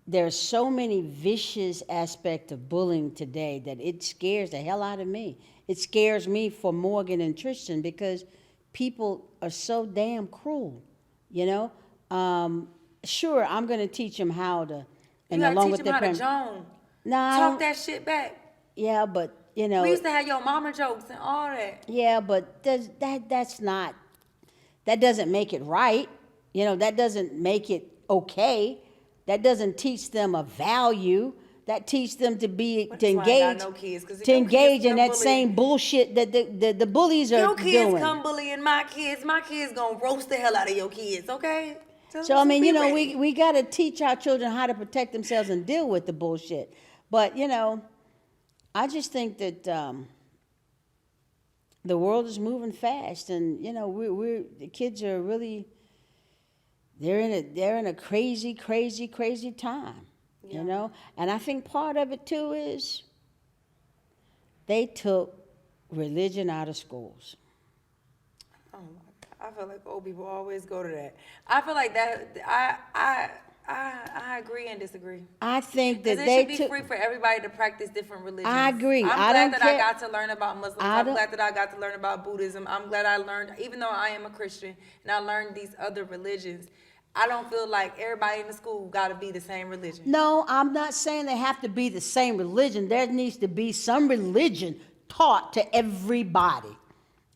there's so many vicious aspects of bullying today that it scares the hell out of me. It scares me for Morgan and Tristan because people are so damn cruel, Sure, I'm going to teach them how to, and along with their parents. You got to teach them how to talk that shit back. Yeah, but we used to have your mama jokes and all that. Yeah, but that doesn't make it right. That doesn't make it okay. That doesn't teach them a value. That teaches them to engage in that same bullshit that the bullies are doing. Your kids come bullying my kids. My kids gonna roast the hell out of your kids, okay? So, I mean, Be you know, ready. we got to teach our children how to protect themselves and deal with the bullshit. But, you know, I just think that the world is moving fast, and, you know, the kids are really, they're in a crazy, crazy, crazy time, you know? And I think part of it, too, is they took religion out of schools. Oh my God. I feel like old people always go to that. I feel like that. I agree and disagree. I think that Because it they should be took. free for everybody to practice different religions. I agree. I'm I glad don't that care. I got to learn about Muslims. I I'm don't- glad that I got to learn about Buddhism. I'm glad I learned, even though I am a Christian, and I learned these other religions. I don't feel like everybody in the school got to be the same religion. No, I'm not saying they have to be the same religion. There needs to be some religion taught to everybody,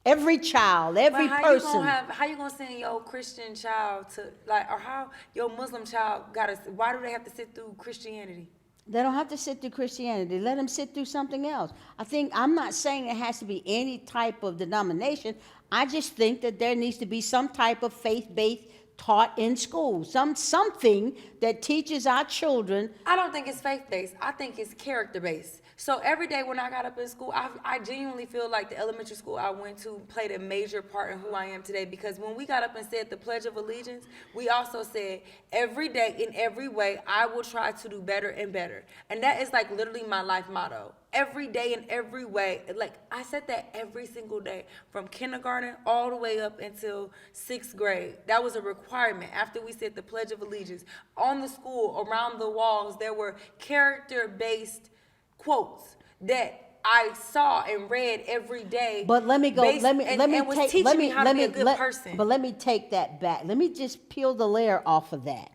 every child, every But person. how you gonna send your Christian child to like, or how your Muslim child gotta? Why do they have to sit through Christianity? They don't have to sit through Christianity. Let them sit through something else. I'm not saying it has to be any type of denomination. I just think that there needs to be some type of faith-based taught in school. Something that teaches our children. I don't think it's faith-based. I think it's character-based. So every day when I got up in school, I genuinely feel like the elementary school I went to played a major part in who I am today, because when we got up and said the Pledge of Allegiance, we also said every day in every way, I will try to do better and better. And that is like literally my life motto. Every day in every way. Like I said that every single day from kindergarten all the way up until 6th grade. That was a requirement after we said the Pledge of Allegiance. On the school, around the walls, there were character-based quotes that I saw and read every day. But let me go. Let me was take. teaching Let me me how let to me be a good let, person. But let me take that back. Let me just peel the layer off of that.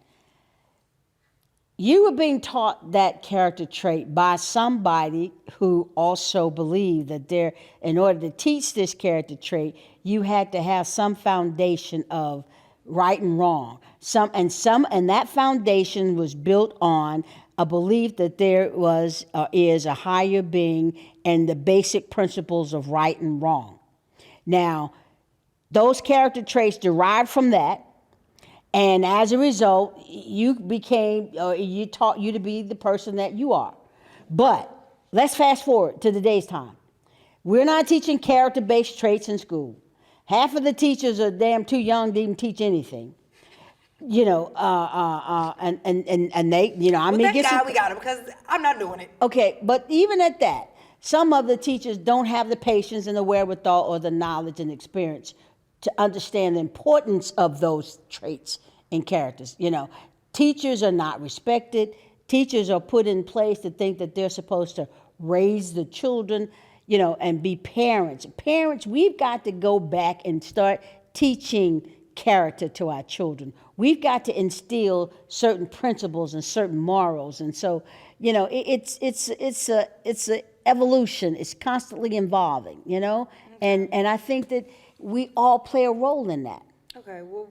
You were being taught that character trait by somebody who also believed that in order to teach this character trait, you had to have some foundation of right and wrong. And that foundation was built on a belief that there is a higher being and the basic principles of right and wrong. Now, those character traits derived from that. And as a result, you taught you to be the person that you are. But let's fast forward to today's time. We're not teaching character-based traits in school. Half of the teachers are damn too young to even teach anything. You know, and they, you know, I mean, Thank God we got it, because I'm not doing it. Okay, but even at that, some of the teachers don't have the patience and the wherewithal or the knowledge and experience to understand the importance of those traits and characters. You know, teachers are not respected. Teachers are put in place to think that they're supposed to raise the children, you know, and be parents. Parents, we've got to go back and start teaching character to our children. We've got to instill certain principles and certain morals. And so, you know, it's a evolution. It's constantly evolving, you know? And I think that we all play a role in that. Okay, well,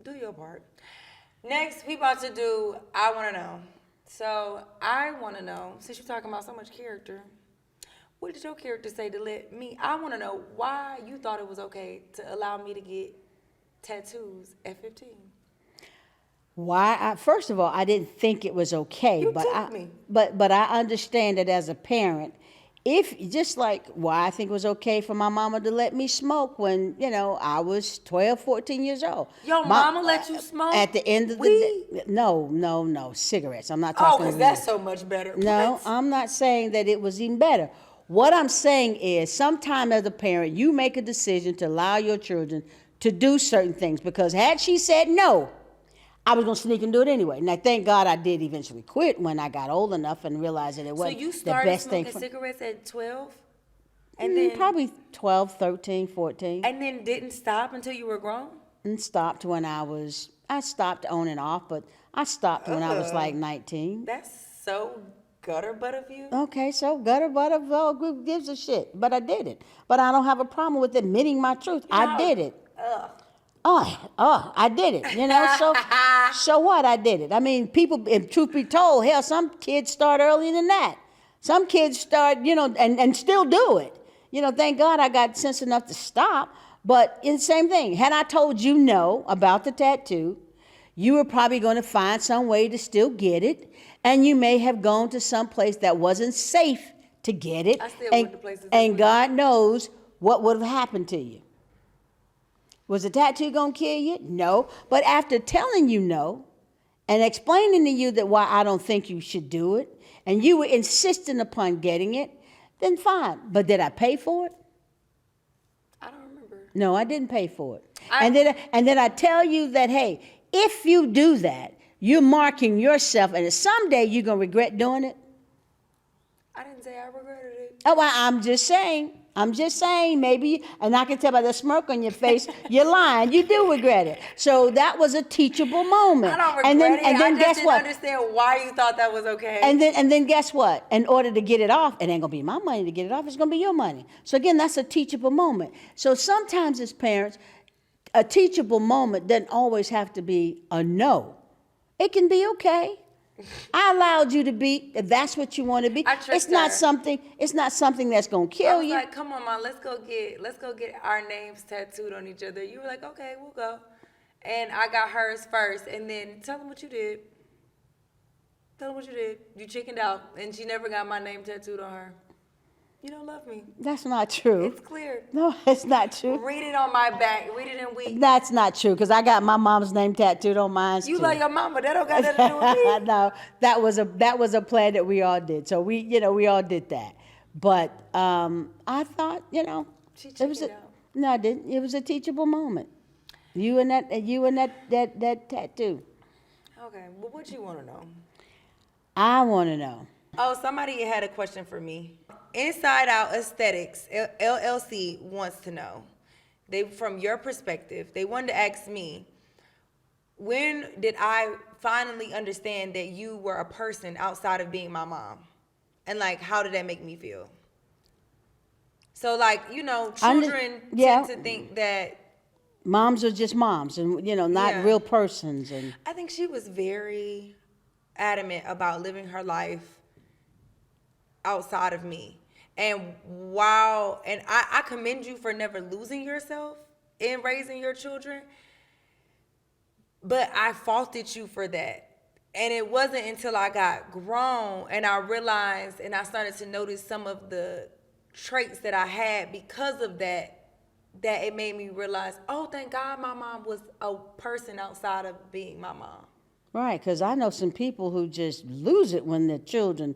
do your part. Next, we about to do I Want to Know. So I want to know, since you're talking about so much character, what did your character say to let me? I want to know why you thought it was okay to allow me to get tattoos at 15. Why? First of all, I didn't think it was okay, You but took me. but I understand that as a parent, if just like why I think it was okay for my mama to let me smoke when, you know, I was 12, 14 years old. Your mama let you smoke? At the end of the day, no, cigarettes. I'm not Oh, talking because weed. that's so much better. No, What? I'm not saying that it was even better. What I'm saying is sometime as a parent, you make a decision to allow your children to do certain things, because had she said no, I was going to sneak and do it anyway. Now, thank God I did eventually quit when I got old enough and realized that it So wasn't you the started best thing. smoking cigarettes at 12? And then Probably 12, 13, 14. And then didn't stop until you were grown? And stopped when I stopped on and off, but I stopped when I was like 19. That's so gutter butt of you. Okay, so gutter butter, well, who gives a shit? But I did it. But I don't have a problem with admitting my truth. I did it. I did it, you know, so what? I did it. I mean, people, if truth be told, hell, some kids start earlier than that. Some kids start, you know, and still do it. You know, thank God I got sense enough to stop, but it's the same thing. Had I told you no about the tattoo, You were probably going to find some way to still get it, and you may have gone to some place that wasn't safe to get it. I still and, went to places that and were- God knows what would have happened to you. Was a tattoo going to kill you? No. But after telling you no and explaining to you that why I don't think you should do it, and you were insisting upon getting it, then fine. But did I pay for it? I don't remember. No, I didn't pay for it. And then I tell you that, hey, if you do that, you're marking yourself, and someday you're going to regret doing it. I didn't say I regretted it. Oh, well, I'm just saying, maybe, and I can tell by the smirk on your face, you're lying. You do regret it. So that was a teachable moment. I don't regret it. And then I just guess didn't what? understand why you thought that was okay. And then guess what? In order to get it off, it ain't gonna be my money to get it off. It's gonna be your money. So again, that's a teachable moment. So sometimes as parents, a teachable moment doesn't always have to be a no. It can be okay. I allowed you to be, if that's what you want to be. I tricked It's not her. something that's gonna I kill was you. like, come on, Mom, let's go get our names tattooed on each other. You were like, okay, we'll go. And I got hers first. And then tell them what you did. Tell them what you did. You chickened out. And she never got my name tattooed on her. You don't love me. That's not true. It's clear. No, it's not true. Read it on my back. Read it in week. That's not true, because I got my mom's name tattooed on mine You too. like your mama. That don't got nothing to do with me. No, that was a plan that we all did. So we all did that. But I thought, She it was chickened out. no, I didn't. It was a teachable moment. You and that tattoo. Okay, well, what you want to know? I want to know. Oh, somebody had a question for me. Inside Out Aesthetics, LLC wants to know. From your perspective, they wanted to ask me, when did I finally understand that you were a person outside of being my mom? And how did that make me feel? So children yeah. tend to think that. Moms are just moms, and not Yeah. real persons. And I think she was very adamant about living her life outside of me. And I commend you for never losing yourself in raising your children, but I faulted you for that. And it wasn't until I got grown and I realized and I started to notice some of the traits that I had because of that it made me realize, oh, thank God my mom was a person outside of being my mom. right, because I know some people who just lose it when their children,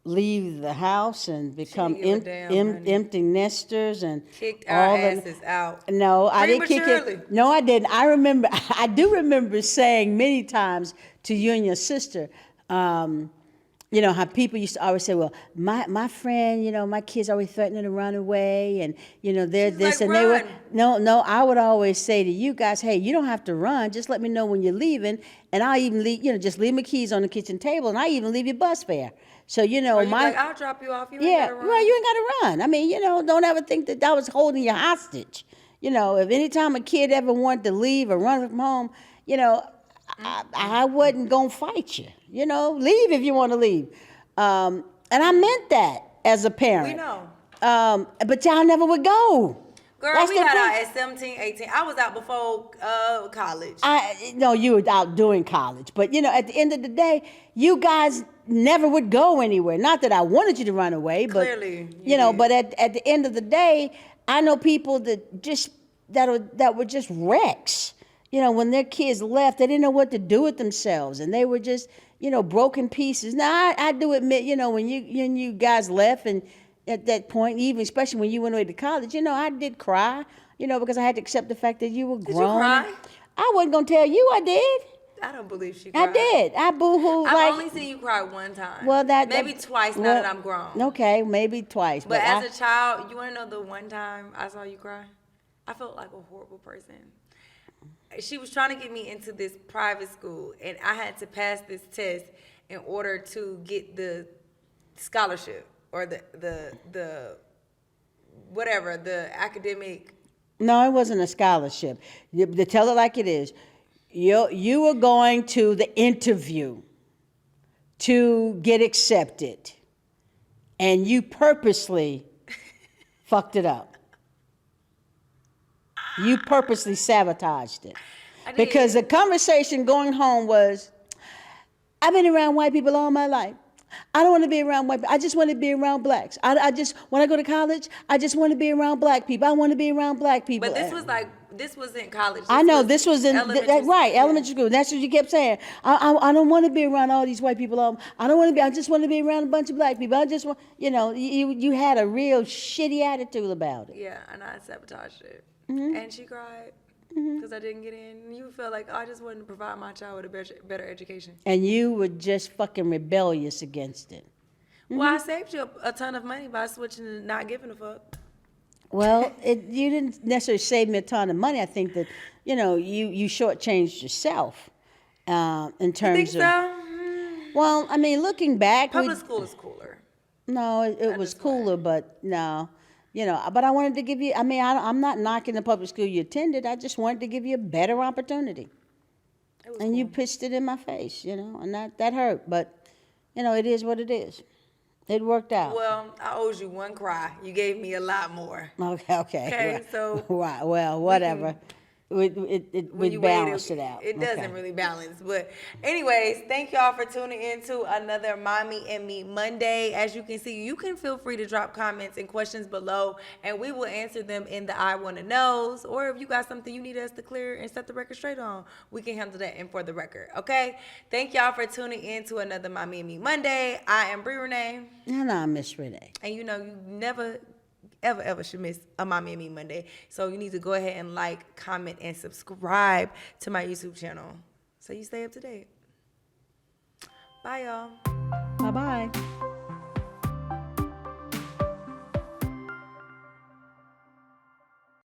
leave the house and become didn't give a damn, honey. empty nesters and Kicked our all asses out. No, I didn't kick Prematurely. it. No, I didn't. I do remember saying many times to you and your sister, how people used to always say, well, my friend, my kids always threatening to run away, and they're She's this like, and they were. "Run." No, I would always say to you guys, hey, you don't have to run. Just let me know when you're leaving, and I'll even leave. Just leave my keys on the kitchen table, and I even leave your bus fare. So Or you my like, I'll drop you off. You yeah, ain't gotta run. right. You ain't got to run. I mean, don't ever think that I was holding you hostage. If any time a kid ever wanted to leave or run from home, I wasn't gonna fight you. Leave if you want to leave. And I meant that as a parent. We know. But y'all never would go. Girl, That's we the got point. out at 17, 18. I was out before college. No, you were out doing college, but at the end of the day, you guys never would go anywhere. Not that I wanted you to run away, but Clearly, you did. but at the end of the day, I know people that were just wrecks. When their kids left, they didn't know what to do with themselves, and they were just broken pieces. Now I do admit, when you guys left, and at that point, even especially when you went away to college, I did cry, because I had to accept the fact that you were grown. Did you cry? I wasn't gonna tell you I did. I don't believe she cried. I did. I boo-hooed I've only seen you cry one time. well, maybe twice now that I'm grown. Okay, maybe twice. But as a child, you want to know the one time I saw you cry? I felt like a horrible person. She was trying to get me into this private school, and I had to pass this test in order to get the scholarship or the whatever, the academic. No, it wasn't a scholarship. To tell it like it is, you were going to the interview to get accepted, and you purposely fucked it up. You purposely sabotaged it. I did. Because the conversation going home was, I've been around white people all my life. I don't want to be around white people. I just want to be around blacks. I just, when I go to college, I just want to be around black people. I want to be around black people. But this was in college. I know this was in elementary elementary school. That's what you kept saying. I don't want to be around all these white people. I don't want to be. I just want to be around a bunch of black people. I just want, you had a real shitty attitude about it. Yeah, and I sabotaged it, and she cried because I didn't get in. You felt like I just wanted to provide my child with a better education. And you were just fucking rebellious against it. Well, I saved you a ton of money by switching to not giving a fuck. Well, you didn't necessarily save me a ton of money. I think that, you shortchanged yourself in terms You think so? Well, I mean, looking back. Public school is cooler. No, it was cooler, but no. But I wanted to give you, I'm not knocking the public school you attended. I just wanted to give you a better opportunity. And you pitched it in my face, and that hurt. But, it is what it is. It worked out. Well, I owed you one cry. You gave me a lot more. Okay. Okay, so. Right, well, whatever. We balanced it out. It doesn't really balance. But anyways, thank y'all for tuning in to another Mommy and Me Monday. As you can see, you can feel free to drop comments and questions below, and we will answer them in the I Wanna Knows. Or if you got something you need us to clear and set the record straight on, we can handle that in For the Record, okay? Thank y'all for tuning in to another Mommy and Me Monday. I am Brii Renee. And I'm Miss Renee. And you never ever should miss a Mommy and Me Monday. So you need to go ahead and like, comment, and subscribe to my YouTube channel so you stay up to date. Bye, y'all. Bye-bye.